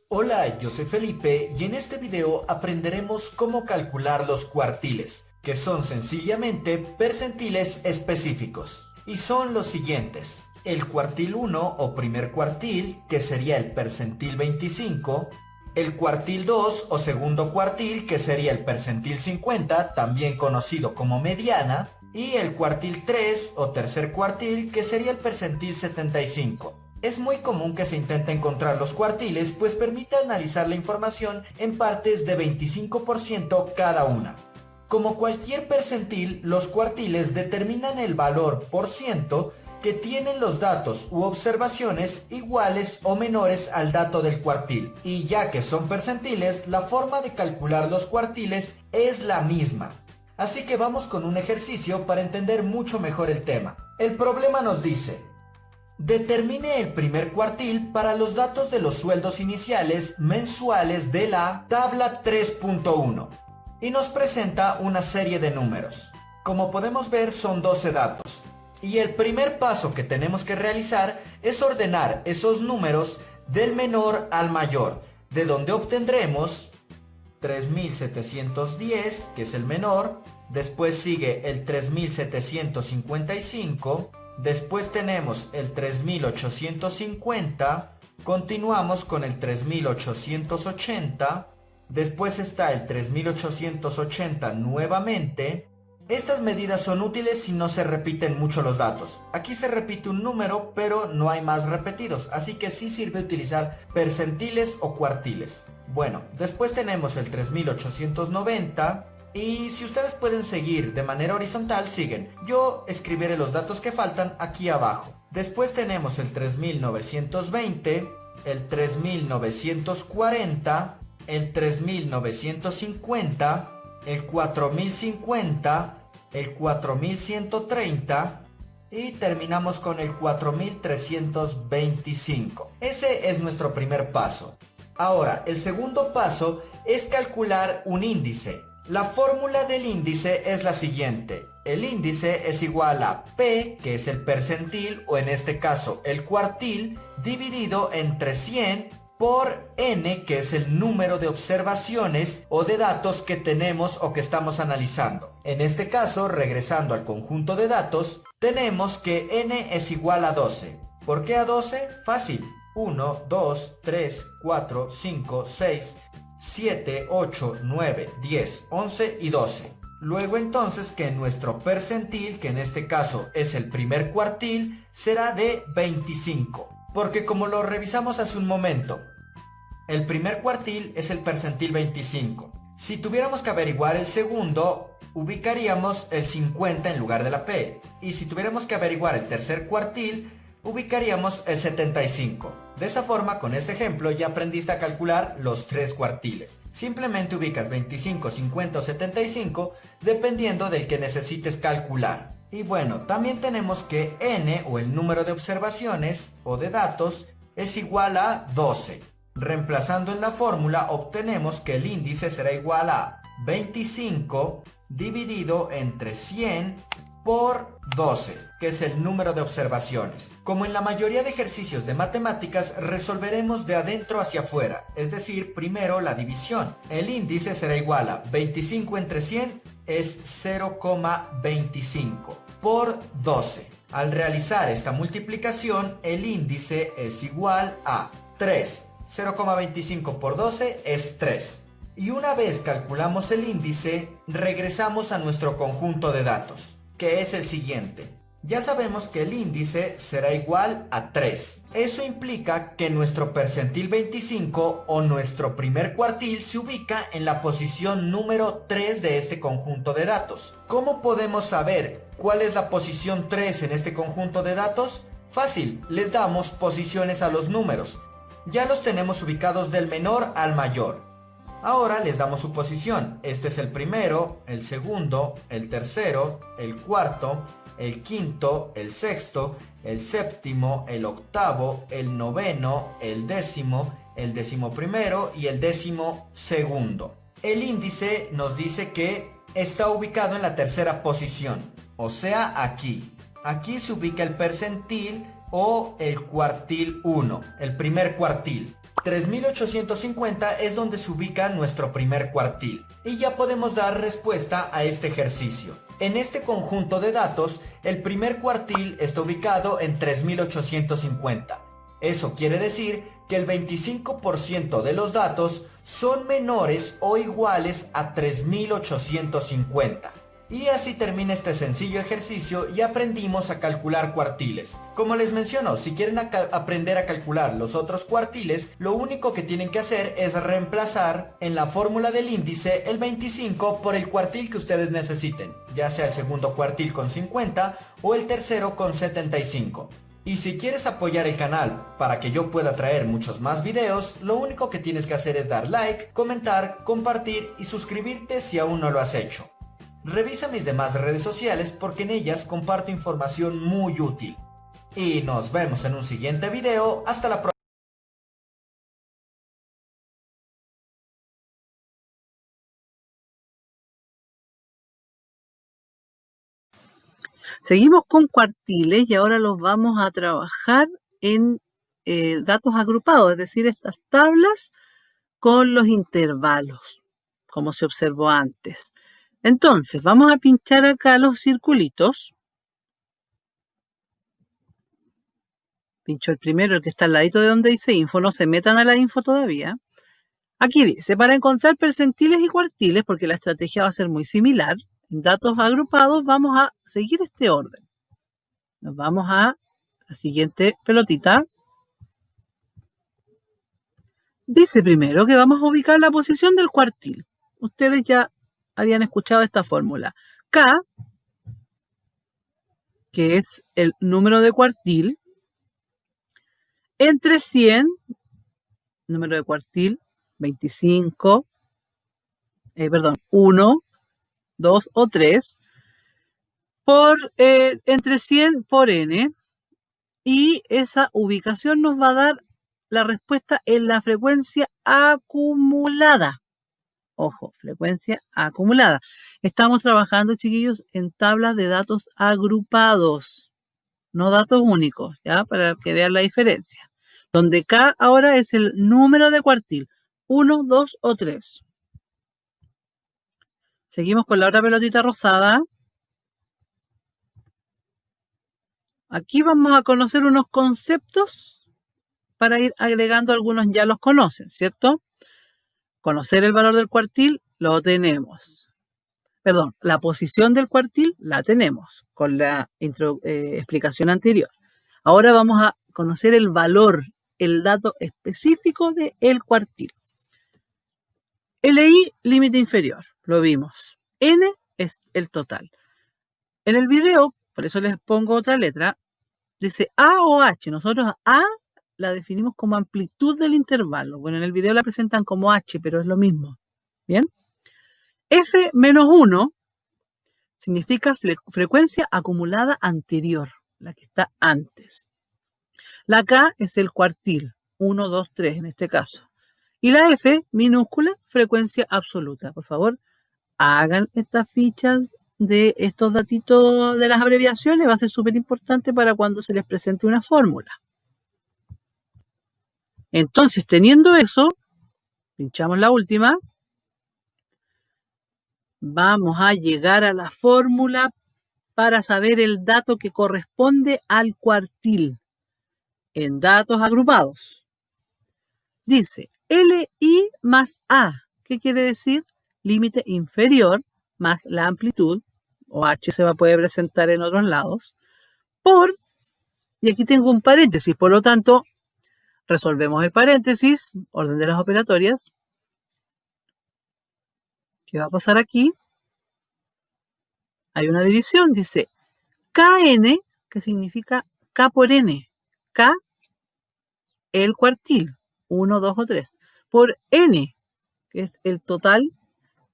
Hola, yo soy Felipe y en este video aprenderemos cómo calcular los cuartiles, que son sencillamente percentiles específicos. Y son los siguientes: el cuartil 1 o primer cuartil, que sería el percentil 25, el cuartil 2 o segundo cuartil, que sería el percentil 50, también conocido como mediana, y el cuartil 3 o tercer cuartil, que sería el percentil 75. Es muy común que se intente encontrar los cuartiles, pues permite analizar la información en partes de 25% cada una. Como cualquier percentil, los cuartiles determinan el valor por ciento que tienen los datos u observaciones iguales o menores al dato del cuartil. Y ya que son percentiles, la forma de calcular los cuartiles es la misma. Así que vamos con un ejercicio para entender mucho mejor el tema. El problema nos dice: determine el primer cuartil para los datos de los sueldos iniciales mensuales de la tabla 3.1 y nos presenta una serie de números. Como podemos ver, son 12 datos. Y el primer paso que tenemos que realizar es ordenar esos números del menor al mayor, de donde obtendremos 3.710, que es el menor, después sigue el 3.755, después tenemos el 3.850, continuamos con el 3.880, después está el 3.880 nuevamente. Estas medidas son útiles si no se repiten mucho los datos. Aquí se repite un número, pero no hay más repetidos, así que sí sirve utilizar percentiles o cuartiles. Bueno, después tenemos el 3.890. Y si ustedes pueden seguir de manera horizontal, siguen. Yo escribiré los datos que faltan aquí abajo. Después tenemos el 3920, el 3940, el 3950, el 4050, el 4130 y terminamos con el 4325. Ese es nuestro primer paso. Ahora, el segundo paso es calcular un índice. La fórmula del índice es la siguiente. El índice es igual a P, que es el percentil, o en este caso el cuartil, dividido entre 100 por N, que es el número de observaciones o de datos que tenemos o que estamos analizando. En este caso, regresando al conjunto de datos, tenemos que N es igual a 12. ¿Por qué a 12? Fácil. 1, 2, 3, 4, 5, 6... 7, 8, 9, 10, 11 y 12. Luego entonces que nuestro percentil, que en este caso es el primer cuartil, será de 25. Porque como lo revisamos hace un momento, el primer cuartil es el percentil 25. Si tuviéramos que averiguar el segundo, ubicaríamos el 50 en lugar de la P. Y si tuviéramos que averiguar el tercer cuartil, ubicaríamos el 75. De esa forma, con este ejemplo, ya aprendiste a calcular los tres cuartiles. Simplemente ubicas 25, 50 o 75, dependiendo del que necesites calcular. Y bueno, también tenemos que N, o el número de observaciones o de datos, es igual a 12. Reemplazando en la fórmula, obtenemos que el índice será igual a 25 dividido entre 100 por 12, que es el número de observaciones. Como en la mayoría de ejercicios de matemáticas, resolveremos de adentro hacia afuera, es decir, primero la división. El índice será igual a 25 entre 100 es 0,25 por 12. Al realizar esta multiplicación, el índice es igual a 3. 0,25 por 12 es 3. Y una vez calculamos el índice, regresamos a nuestro conjunto de datos, que es el siguiente. Ya sabemos que el índice será igual a 3. Eso implica que nuestro percentil 25 o nuestro primer cuartil se ubica en la posición número 3 de este conjunto de datos. ¿Cómo podemos saber cuál es la posición 3 en este conjunto de datos? Fácil, les damos posiciones a los números. Ya los tenemos ubicados del menor al mayor. Ahora les damos su posición. Este es el primero, el segundo, el tercero, el cuarto, el quinto, el sexto, el séptimo, el octavo, el noveno, el décimo primero y el 12º. El índice nos dice que está ubicado en la tercera posición, o sea, aquí. Aquí se ubica el percentil o el cuartil 1, el primer cuartil. 3850 es donde se ubica nuestro primer cuartil. Y ya podemos dar respuesta a este ejercicio. En este conjunto de datos, el primer cuartil está ubicado en 3850. Eso quiere decir que el 25% de los datos son menores o iguales a 3850. Y así termina este sencillo ejercicio y aprendimos a calcular cuartiles. Como les menciono, si quieren aprender a calcular los otros cuartiles, lo único que tienen que hacer es reemplazar en la fórmula del índice el 25 por el cuartil que ustedes necesiten, ya sea el segundo cuartil con 50 o el tercero con 75. Y si quieres apoyar el canal para que yo pueda traer muchos más videos, lo único que tienes que hacer es dar like, comentar, compartir y suscribirte si aún no lo has hecho. Revisa mis demás redes sociales porque en ellas comparto información muy útil. Y nos vemos en un siguiente video. Hasta la próxima. Seguimos con cuartiles y ahora los vamos a trabajar en datos agrupados, es decir, estas tablas con los intervalos, como se observó antes. Entonces, vamos a pinchar acá los circulitos. Pincho el primero, el que está al ladito de donde dice info. No se metan a la info todavía. Aquí dice, para encontrar percentiles y cuartiles, porque la estrategia va a ser muy similar, en datos agrupados vamos a seguir este orden. Nos vamos a la siguiente pelotita. Dice primero que vamos a ubicar la posición del cuartil. Ustedes ya habían escuchado esta fórmula. K, que es el número de cuartil, entre 100, número de cuartil, 25, 1, 2 o 3, por entre 100 por n, y esa ubicación nos va a dar la respuesta en la frecuencia acumulada. Ojo, frecuencia acumulada. Estamos trabajando, chiquillos, en tablas de datos agrupados, no datos únicos, ¿ya? Para que vean la diferencia. Donde K ahora es el número de cuartil, 1, 2 o 3. Seguimos con la otra pelotita rosada. Aquí vamos a conocer unos conceptos para ir agregando, algunos ya los conocen, ¿cierto? Conocer el valor del cuartil, lo tenemos. Perdón, la posición del cuartil la tenemos con la explicación anterior. Ahora vamos a conocer el valor, el dato específico del cuartil. LI, límite inferior, lo vimos. N es el total. En el video, por eso les pongo otra letra, dice A o H. Nosotros A la definimos como amplitud del intervalo. Bueno, en el video la presentan como H, pero es lo mismo. ¿Bien? F menos 1 significa frecuencia acumulada anterior, la que está antes. La K es el cuartil, 1, 2, 3 en este caso. Y la F, minúscula, frecuencia absoluta. Por favor, hagan estas fichas de estos datitos de las abreviaciones. Va a ser súper importante para cuando se les presente una fórmula. Entonces, teniendo eso, pinchamos la última. Vamos a llegar a la fórmula para saber el dato que corresponde al cuartil en datos agrupados. Dice LI más A. ¿Qué quiere decir? Límite inferior más la amplitud, o H se va a poder presentar en otros lados, por, y aquí tengo un paréntesis, por lo tanto, resolvemos el paréntesis, orden de las operatorias. ¿Qué va a pasar aquí? Hay una división, dice KN, que significa K por N. K, el cuartil, 1, 2 o 3, por N, que es el total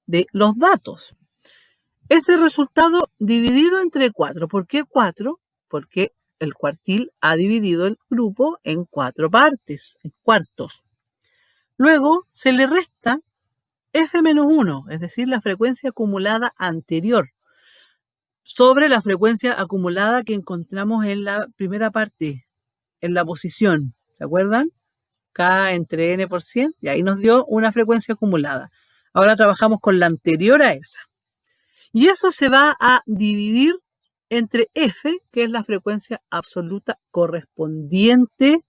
de los datos. Ese resultado dividido entre 4. ¿Por qué 4? Porque el cuartil ha dividido el grupo en 4 partes, en cuartos. Luego se le resta F menos 1, es decir, la frecuencia acumulada anterior, sobre la frecuencia acumulada que encontramos en la primera parte, en la posición. ¿Se acuerdan? K entre N por 100, y ahí nos dio una frecuencia acumulada. Ahora trabajamos con la anterior a esa. Y eso se va a dividir entre F, que es la frecuencia absoluta correspondiente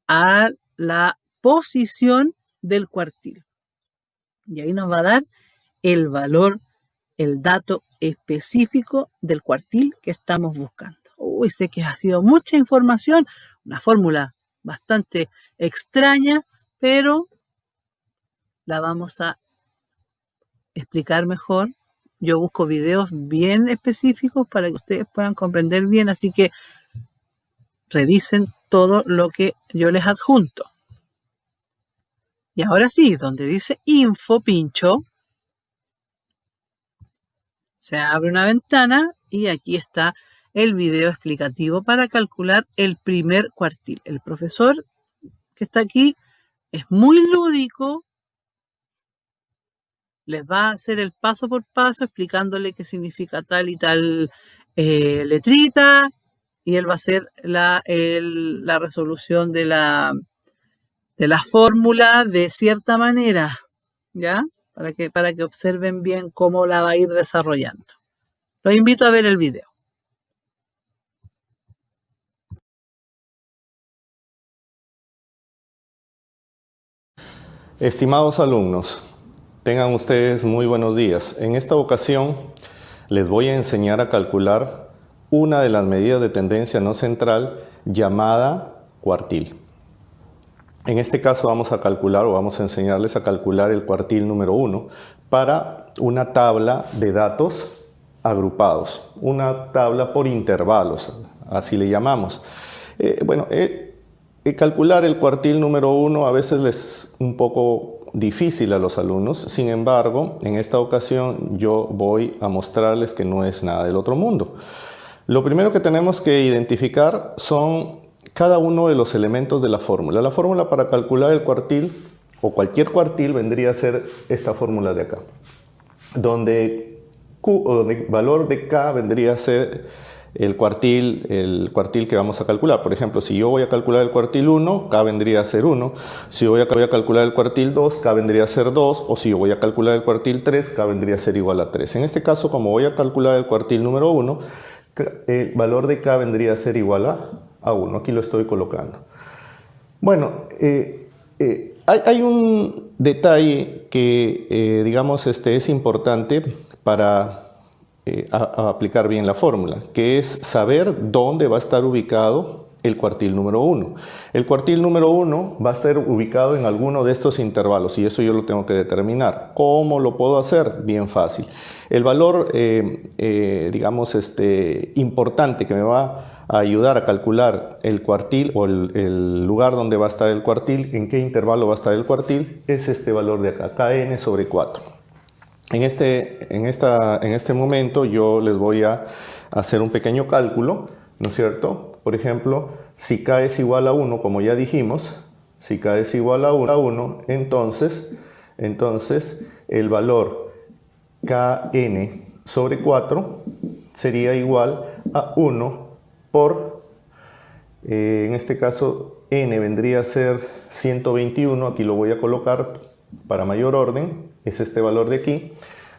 a la posición del cuartil. Y ahí nos va a dar el valor, el dato específico del cuartil que estamos buscando. Uy, sé que ha sido mucha información, una fórmula bastante extraña, pero la vamos a explicar mejor. Yo busco videos bien específicos para que ustedes puedan comprender bien, así que revisen todo lo que yo les adjunto. Y ahora sí, donde dice info, pincho, se abre una ventana y aquí está el video explicativo para calcular el primer cuartil. El profesor que está aquí es muy lúdico, les va a hacer el paso por paso explicándole qué significa tal y tal letrita, y él va a hacer la resolución de la fórmula de cierta manera, ¿ya? Para que observen bien cómo la va a ir desarrollando. Los invito a ver el video. Estimados alumnos, tengan ustedes muy buenos días. En esta ocasión les voy a enseñar a calcular una de las medidas de tendencia no central llamada cuartil. En este caso vamos a calcular, o vamos a enseñarles a calcular el cuartil número 1 para una tabla de datos agrupados, una tabla por intervalos, así le llamamos. Calcular el cuartil número 1 a veces es un poco difícil a los alumnos, sin embargo, en esta ocasión yo voy a mostrarles que no es nada del otro mundo. Lo primero que tenemos que identificar son cada uno de los elementos de la fórmula. La fórmula para calcular el cuartil o cualquier cuartil vendría a ser esta fórmula de acá, donde Q, o el valor de K vendría a ser el cuartil que vamos a calcular. Por ejemplo, si yo voy a calcular el cuartil 1, K vendría a ser 1. Si yo voy a calcular el cuartil 2, K vendría a ser 2. O si yo voy a calcular el cuartil 3, K vendría a ser igual a 3. En este caso, como voy a calcular el cuartil número 1, el valor de K vendría a ser igual a 1. Aquí lo estoy colocando. Bueno, hay un detalle que, digamos, es importante para a aplicar bien la fórmula, que es saber dónde va a estar ubicado el cuartil número 1. El cuartil número 1 va a estar ubicado en alguno de estos intervalos y eso yo lo tengo que determinar. ¿Cómo lo puedo hacer? Bien fácil. El valor, digamos, importante que me va a ayudar a calcular el cuartil o el lugar donde va a estar el cuartil, en qué intervalo va a estar el cuartil, es este valor de acá, kn sobre 4. En este momento yo les voy a hacer un pequeño cálculo, ¿no es cierto? Por ejemplo, si K es igual a 1, como ya dijimos, si K es igual a 1, entonces el valor Kn sobre 4 sería igual a 1 por, en este caso, N vendría a ser 121, aquí lo voy a colocar para mayor orden, es este valor de aquí,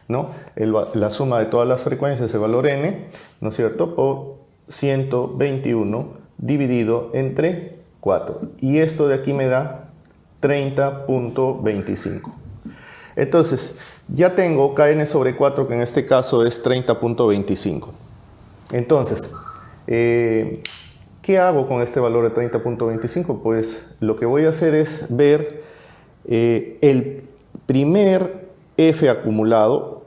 ¿no? La suma de todas las frecuencias, el valor N, ¿no es cierto?, por 121 dividido entre 4. Y esto de aquí me da 30.25. Entonces, ya tengo Kn sobre 4, que en este caso es 30.25. Entonces, ¿qué hago con este valor de 30.25? Pues lo que voy a hacer es ver el primer F acumulado,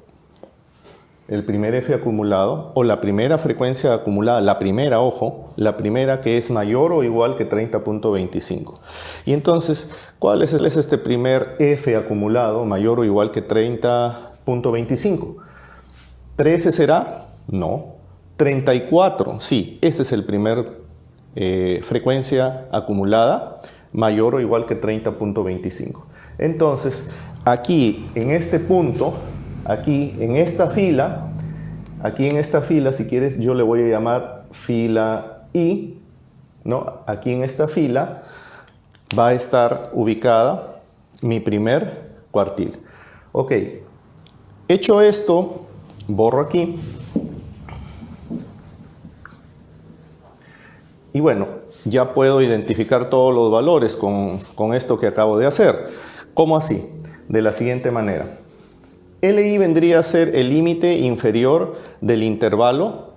o la primera frecuencia acumulada, la primera que es mayor o igual que 30.25. Y entonces, ¿cuál es este primer F acumulado mayor o igual que 30.25? ¿13 será? No. 34, sí, ese es el primer frecuencia acumulada mayor o igual que 30.25. Entonces, aquí en este punto, aquí en esta fila, si quieres, yo le voy a llamar fila I, ¿no? Aquí en esta fila va a estar ubicada mi primer cuartil. Ok, hecho esto, borro aquí. Y bueno, ya puedo identificar todos los valores con esto que acabo de hacer. ¿Cómo así? De la siguiente manera. Li vendría a ser el límite inferior del intervalo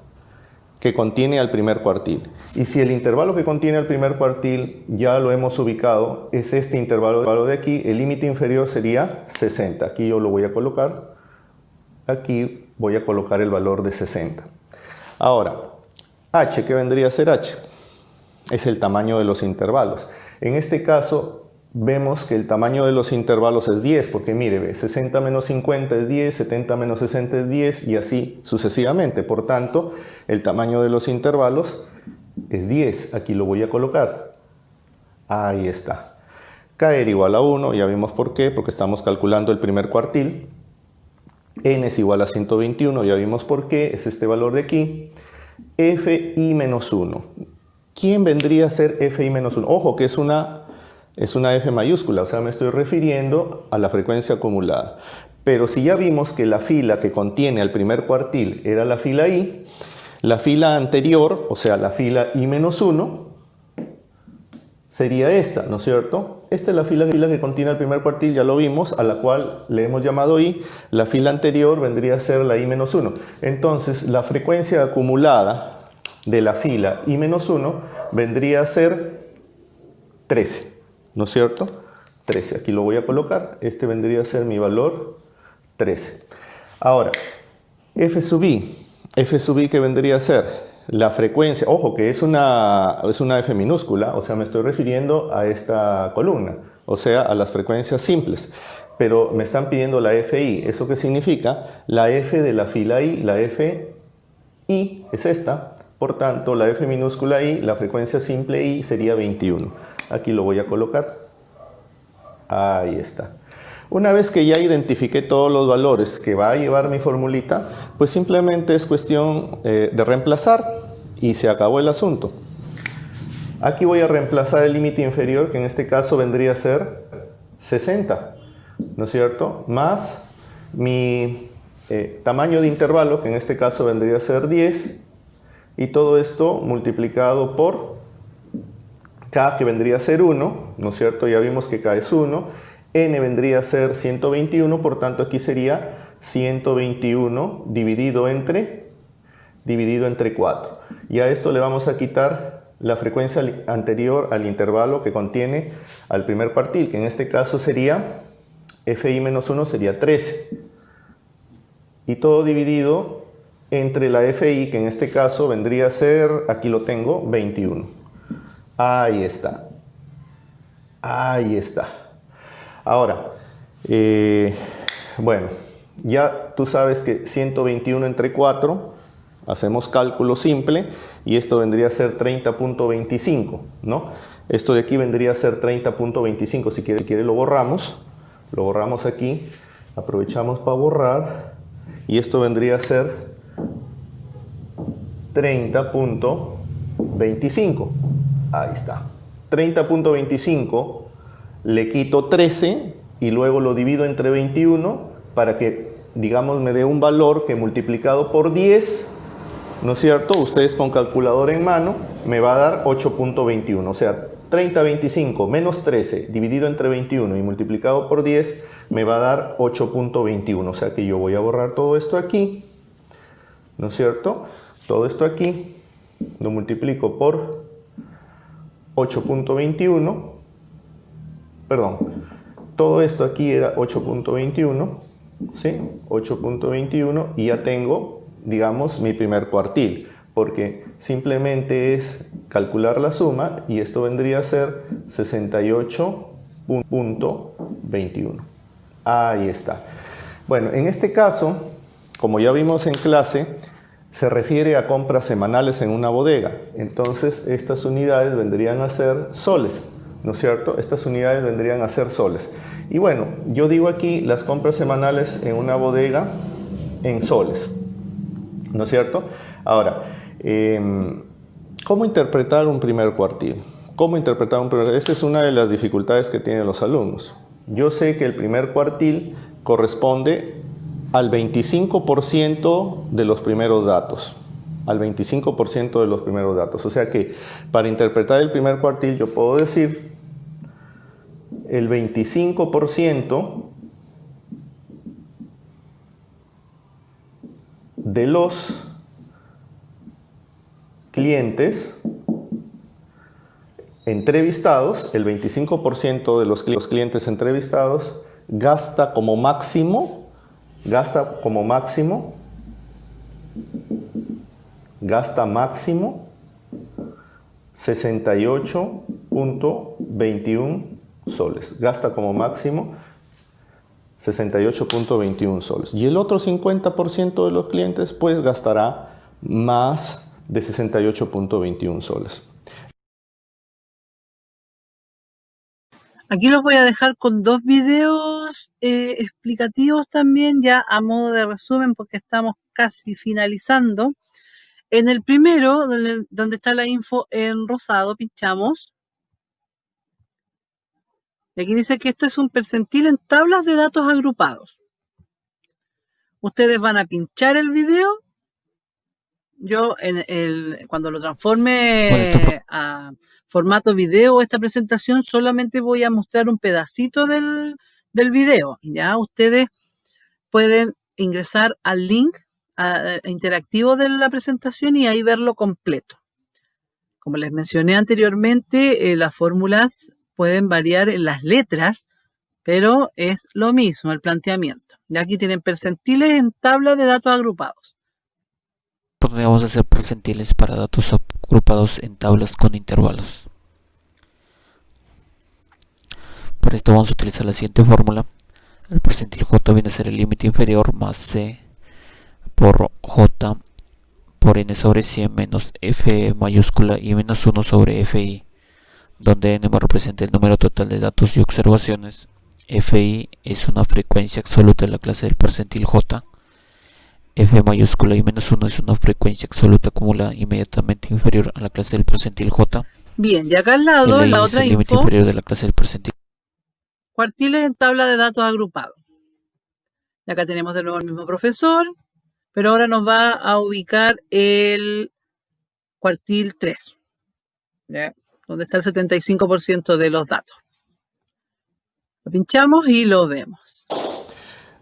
que contiene al primer cuartil. Y si el intervalo que contiene al primer cuartil ya lo hemos ubicado, es este intervalo de aquí, el límite inferior sería 60. Aquí yo lo voy a colocar. Aquí voy a colocar el valor de 60. Ahora, H, ¿qué vendría a ser H? Es el tamaño de los intervalos. En este caso, vemos que el tamaño de los intervalos es 10, porque mire, 60 menos 50 es 10, 70 menos 60 es 10 y así sucesivamente. Por tanto, el tamaño de los intervalos es 10. Aquí lo voy a colocar. Ahí está. K era igual a 1, ya vimos por qué, porque estamos calculando el primer cuartil. N es igual a 121, ya vimos por qué, es este valor de aquí. Fi menos 1. ¿Quién vendría a ser Fi menos 1? Ojo que es una F mayúscula, o sea, me estoy refiriendo a la frecuencia acumulada. Pero si ya vimos que la fila que contiene al primer cuartil era la fila I, la fila anterior, o sea, la fila I menos 1, sería esta, ¿no es cierto? Esta es la fila que contiene el primer cuartil, ya lo vimos, a la cual le hemos llamado I. La fila anterior vendría a ser la I menos 1. Entonces, la frecuencia acumulada de la fila I menos 1 vendría a ser 13, ¿no es cierto? 13, aquí lo voy a colocar. Este vendría a ser mi valor 13. Ahora, F sub I. F sub I, ¿qué vendría a ser? La frecuencia, ojo que es una F minúscula, o sea, me estoy refiriendo a esta columna, o sea, a las frecuencias simples. Pero me están pidiendo la FI. ¿Eso qué significa? La F de la fila I, la FI es esta. Por tanto, la F minúscula I, la frecuencia simple I, sería 21. Aquí lo voy a colocar. Ahí está. Una vez que ya identifiqué todos los valores que va a llevar mi formulita, pues simplemente es cuestión de reemplazar y se acabó el asunto. Aquí voy a reemplazar el límite inferior, que en este caso vendría a ser 60, ¿no es cierto? Más mi tamaño de intervalo, que en este caso vendría a ser 10, y todo esto multiplicado por K, que vendría a ser 1, ¿no es cierto? Ya vimos que K es 1, N vendría a ser 121, por tanto aquí sería 121 dividido entre 4. Y a esto le vamos a quitar la frecuencia anterior al intervalo que contiene al primer cuartil, que en este caso sería FI menos 1 sería 13. Y todo dividido entre la FI, que en este caso vendría a ser, aquí lo tengo, 21. Ahí está. Ahí está. Ahora, bueno, ya tú sabes que 121 entre 4, hacemos cálculo simple y esto vendría a ser 30.25, ¿no? Esto de aquí vendría a ser 30.25. Si quiere lo borramos aquí, aprovechamos para borrar y esto vendría a ser 30.25. Ahí está. 30.25 le quito 13 y luego lo divido entre 21 para que, digamos, me dé un valor que multiplicado por 10, ¿no es cierto? Ustedes con calculadora en mano me va a dar 8.21. O sea, 30.25 menos 13 dividido entre 21 y multiplicado por 10 me va a dar 8.21. O sea que yo voy a borrar todo esto aquí, ¿no es cierto? Todo esto aquí lo multiplico por 8.21. Perdón, todo esto aquí era 8.21, ¿sí? 8.21 y ya tengo, digamos, mi primer cuartil, porque simplemente es calcular la suma y esto vendría a ser 68.21. Ahí está. Bueno, en este caso, como ya vimos en clase, se refiere a compras semanales en una bodega. Entonces, estas unidades vendrían a ser soles, ¿no es cierto? Estas unidades vendrían a ser soles. Y bueno, yo digo aquí las compras semanales en una bodega en soles, ¿no es cierto? Ahora, ¿cómo interpretar un primer cuartil? ¿Cómo interpretar un primer cuartil? Esa es una de las dificultades que tienen los alumnos. Yo sé que el primer cuartil corresponde al 25% de los primeros datos. Al 25% de los primeros datos. O sea que para interpretar el primer cuartil yo puedo decir el 25% de los clientes entrevistados, el 25% de los clientes entrevistados gasta máximo 68.21 soles. Gasta como máximo 68.21 soles. Y el otro 50% de los clientes pues gastará más de 68.21 soles. Aquí los voy a dejar con dos videos explicativos también, ya a modo de resumen, porque estamos casi finalizando. En el primero, donde está la info en rosado, pinchamos. Y aquí dice que esto es un percentil en tablas de datos agrupados. Ustedes van a pinchar el video. Yo cuando lo transforme a formato video esta presentación solamente voy a mostrar un pedacito del video. Ya ustedes pueden ingresar al link interactivo de la presentación y ahí verlo completo. Como les mencioné anteriormente, las fórmulas pueden variar en las letras, pero es lo mismo el planteamiento. Ya aquí tienen percentiles en tabla de datos agrupados. Podríamos hacer percentiles para datos agrupados en tablas con intervalos. Para esto vamos a utilizar la siguiente fórmula. El percentil J viene a ser el límite inferior más C por J por N sobre 100 menos F mayúscula y menos 1 sobre FI, donde N me representa el número total de datos y observaciones Fi es una frecuencia absoluta de la clase del percentil J. F mayúscula y menos 1 es una frecuencia absoluta acumulada inmediatamente inferior a la clase del percentil J. Bien, y acá al lado, en la es otra el límite info, inferior de la clase del percentil. cuartiles en tabla de datos agrupados. Y acá tenemos de nuevo el mismo profesor, pero ahora nos va a ubicar el cuartil 3, ¿ya? Donde está el 75% de los datos. Lo pinchamos y lo vemos.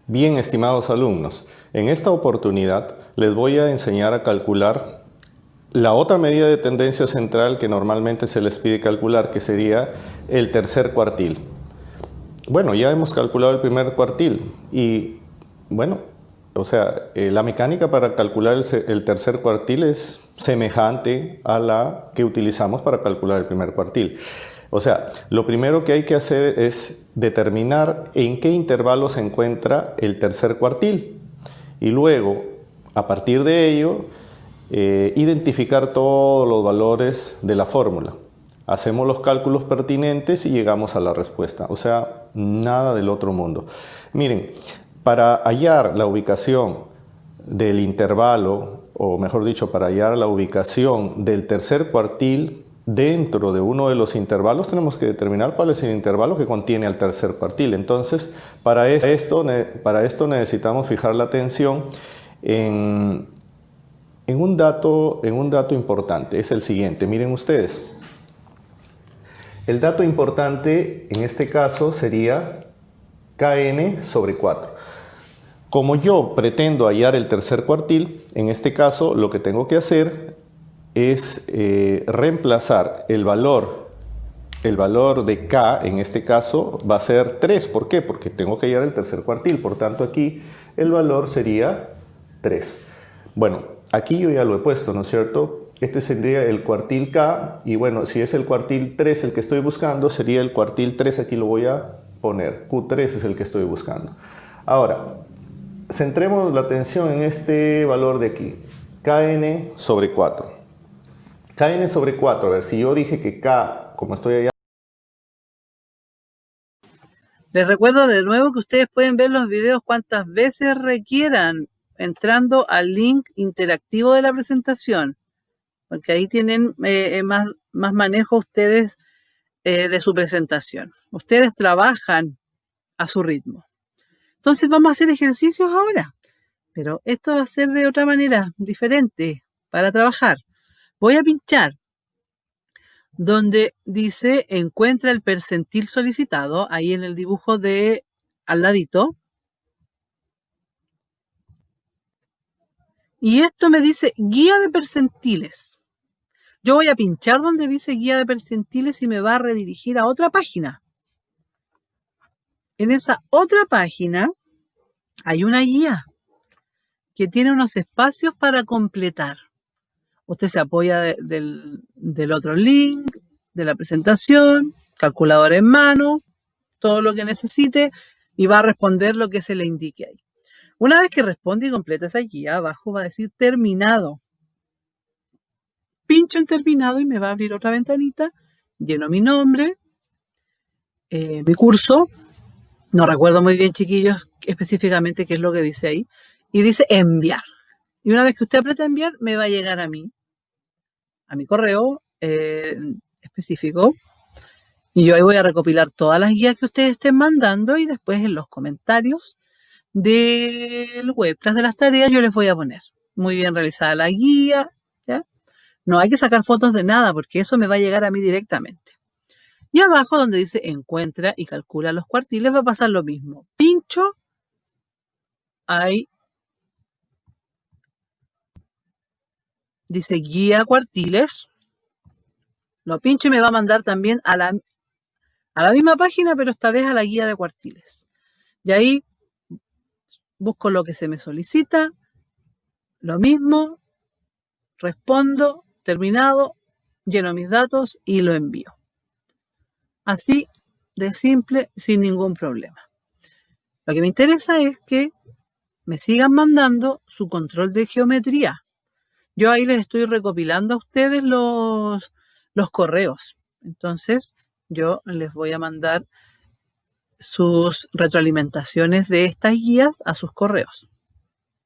Bien, estimados alumnos, en esta oportunidad les voy a enseñar a calcular la otra medida de tendencia central que normalmente se les pide calcular, que sería el tercer cuartil. Bueno, ya hemos calculado el primer cuartil y, bueno, o sea, la mecánica para calcular el tercer cuartil es semejante a la que utilizamos para calcular el primer cuartil. O sea, lo primero que hay que hacer es determinar en qué intervalo se encuentra el tercer cuartil y luego, a partir de ello, identificar todos los valores de la fórmula. Hacemos los cálculos pertinentes y llegamos a la respuesta. O sea, nada del otro mundo. Miren, para hallar la ubicación del intervalo, o mejor dicho, para hallar la ubicación del tercer cuartil dentro de uno de los intervalos, tenemos que determinar cuál es el intervalo que contiene al tercer cuartil. Entonces, para esto necesitamos fijar la atención en un dato importante. Es el siguiente. Miren ustedes. El dato importante en este caso sería Kn sobre 4. Como yo pretendo hallar el tercer cuartil, en este caso lo que tengo que hacer es reemplazar el valor de K, en este caso va a ser 3. ¿Por qué? Porque tengo que hallar el tercer cuartil, por tanto aquí el valor sería 3. Bueno, aquí yo ya lo he puesto, ¿no es cierto? Este sería el cuartil K y bueno, si es el cuartil 3 el que estoy buscando, sería el cuartil 3, aquí lo voy a poner, Q3 es el que estoy buscando. Ahora, centremos la atención en este valor de aquí, Kn sobre 4. Kn sobre 4, a ver, si yo dije que K, como estoy allá... Les recuerdo de nuevo que ustedes pueden ver los videos cuantas veces requieran entrando al link interactivo de la presentación, porque ahí tienen más manejo ustedes de su presentación. Ustedes trabajan a su ritmo. Entonces vamos a hacer ejercicios ahora, pero esto va a ser de otra manera, diferente, para trabajar. Voy a pinchar donde dice encuentra el percentil solicitado, ahí en el dibujo de al ladito. Y esto me dice guía de percentiles. Yo voy a pinchar donde dice guía de percentiles y me va a redirigir a otra página. En esa otra página hay una guía que tiene unos espacios para completar. Usted se apoya del otro link, de la presentación, calculadora en mano, todo lo que necesite y va a responder lo que se le indique ahí. Una vez que responde y completa esa guía, abajo va a decir terminado. Pincho en terminado y me va a abrir otra ventanita, lleno mi nombre, mi curso, no recuerdo muy bien, chiquillos, específicamente qué es lo que dice ahí, y dice enviar. Y una vez que usted aprieta enviar, me va a llegar a mi correo específico, y yo ahí voy a recopilar todas las guías que ustedes estén mandando y después en los comentarios del webclass de las tareas yo les voy a poner muy bien realizada la guía, ¿ya? No hay que sacar fotos de nada porque eso me va a llegar a mí directamente. Y abajo donde dice encuentra y calcula los cuartiles va a pasar lo mismo. Pincho, ahí dice guía cuartiles, lo pincho y me va a mandar también a la misma página, pero esta vez a la guía de cuartiles. Y ahí busco lo que se me solicita, lo mismo, respondo, terminado, lleno mis datos y lo envío. Así de simple, sin ningún problema. Lo que me interesa es que me sigan mandando su control de geometría. Yo ahí les estoy recopilando a ustedes los correos. Entonces, yo les voy a mandar sus retroalimentaciones de estas guías a sus correos.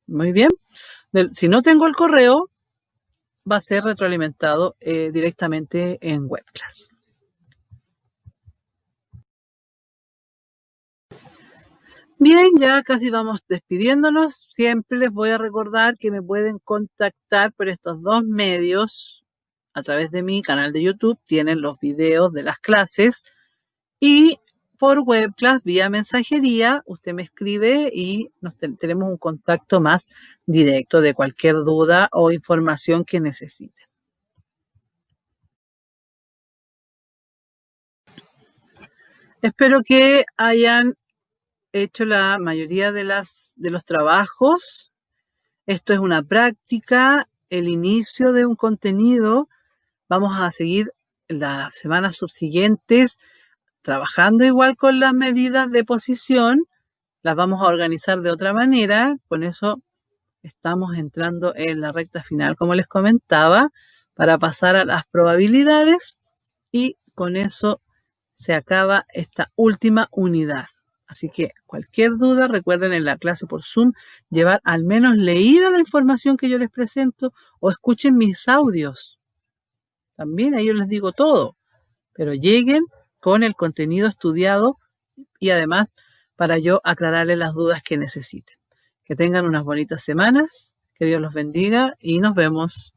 Muy bien. Si no tengo el correo, va a ser retroalimentado directamente en WebClass. Bien, ya casi vamos despidiéndonos. Siempre les voy a recordar que me pueden contactar por estos dos medios a través de mi canal de YouTube. Tienen los videos de las clases y por WebClass vía mensajería. Usted me escribe y tenemos un contacto más directo de cualquier duda o información que necesite. Espero que hayan hecho la mayoría de los trabajos. Esto es una práctica, el inicio de un contenido. Vamos a seguir las semanas subsiguientes trabajando igual con las medidas de posición. Las vamos a organizar de otra manera. Con eso estamos entrando en la recta final, como les comentaba, para pasar a las probabilidades, y con eso se acaba esta última unidad. Así que cualquier duda, recuerden en la clase por Zoom llevar al menos leída la información que yo les presento o escuchen mis audios. También ahí yo les digo todo, pero lleguen con el contenido estudiado y además para yo aclararles las dudas que necesiten. Que tengan unas bonitas semanas, que Dios los bendiga y nos vemos.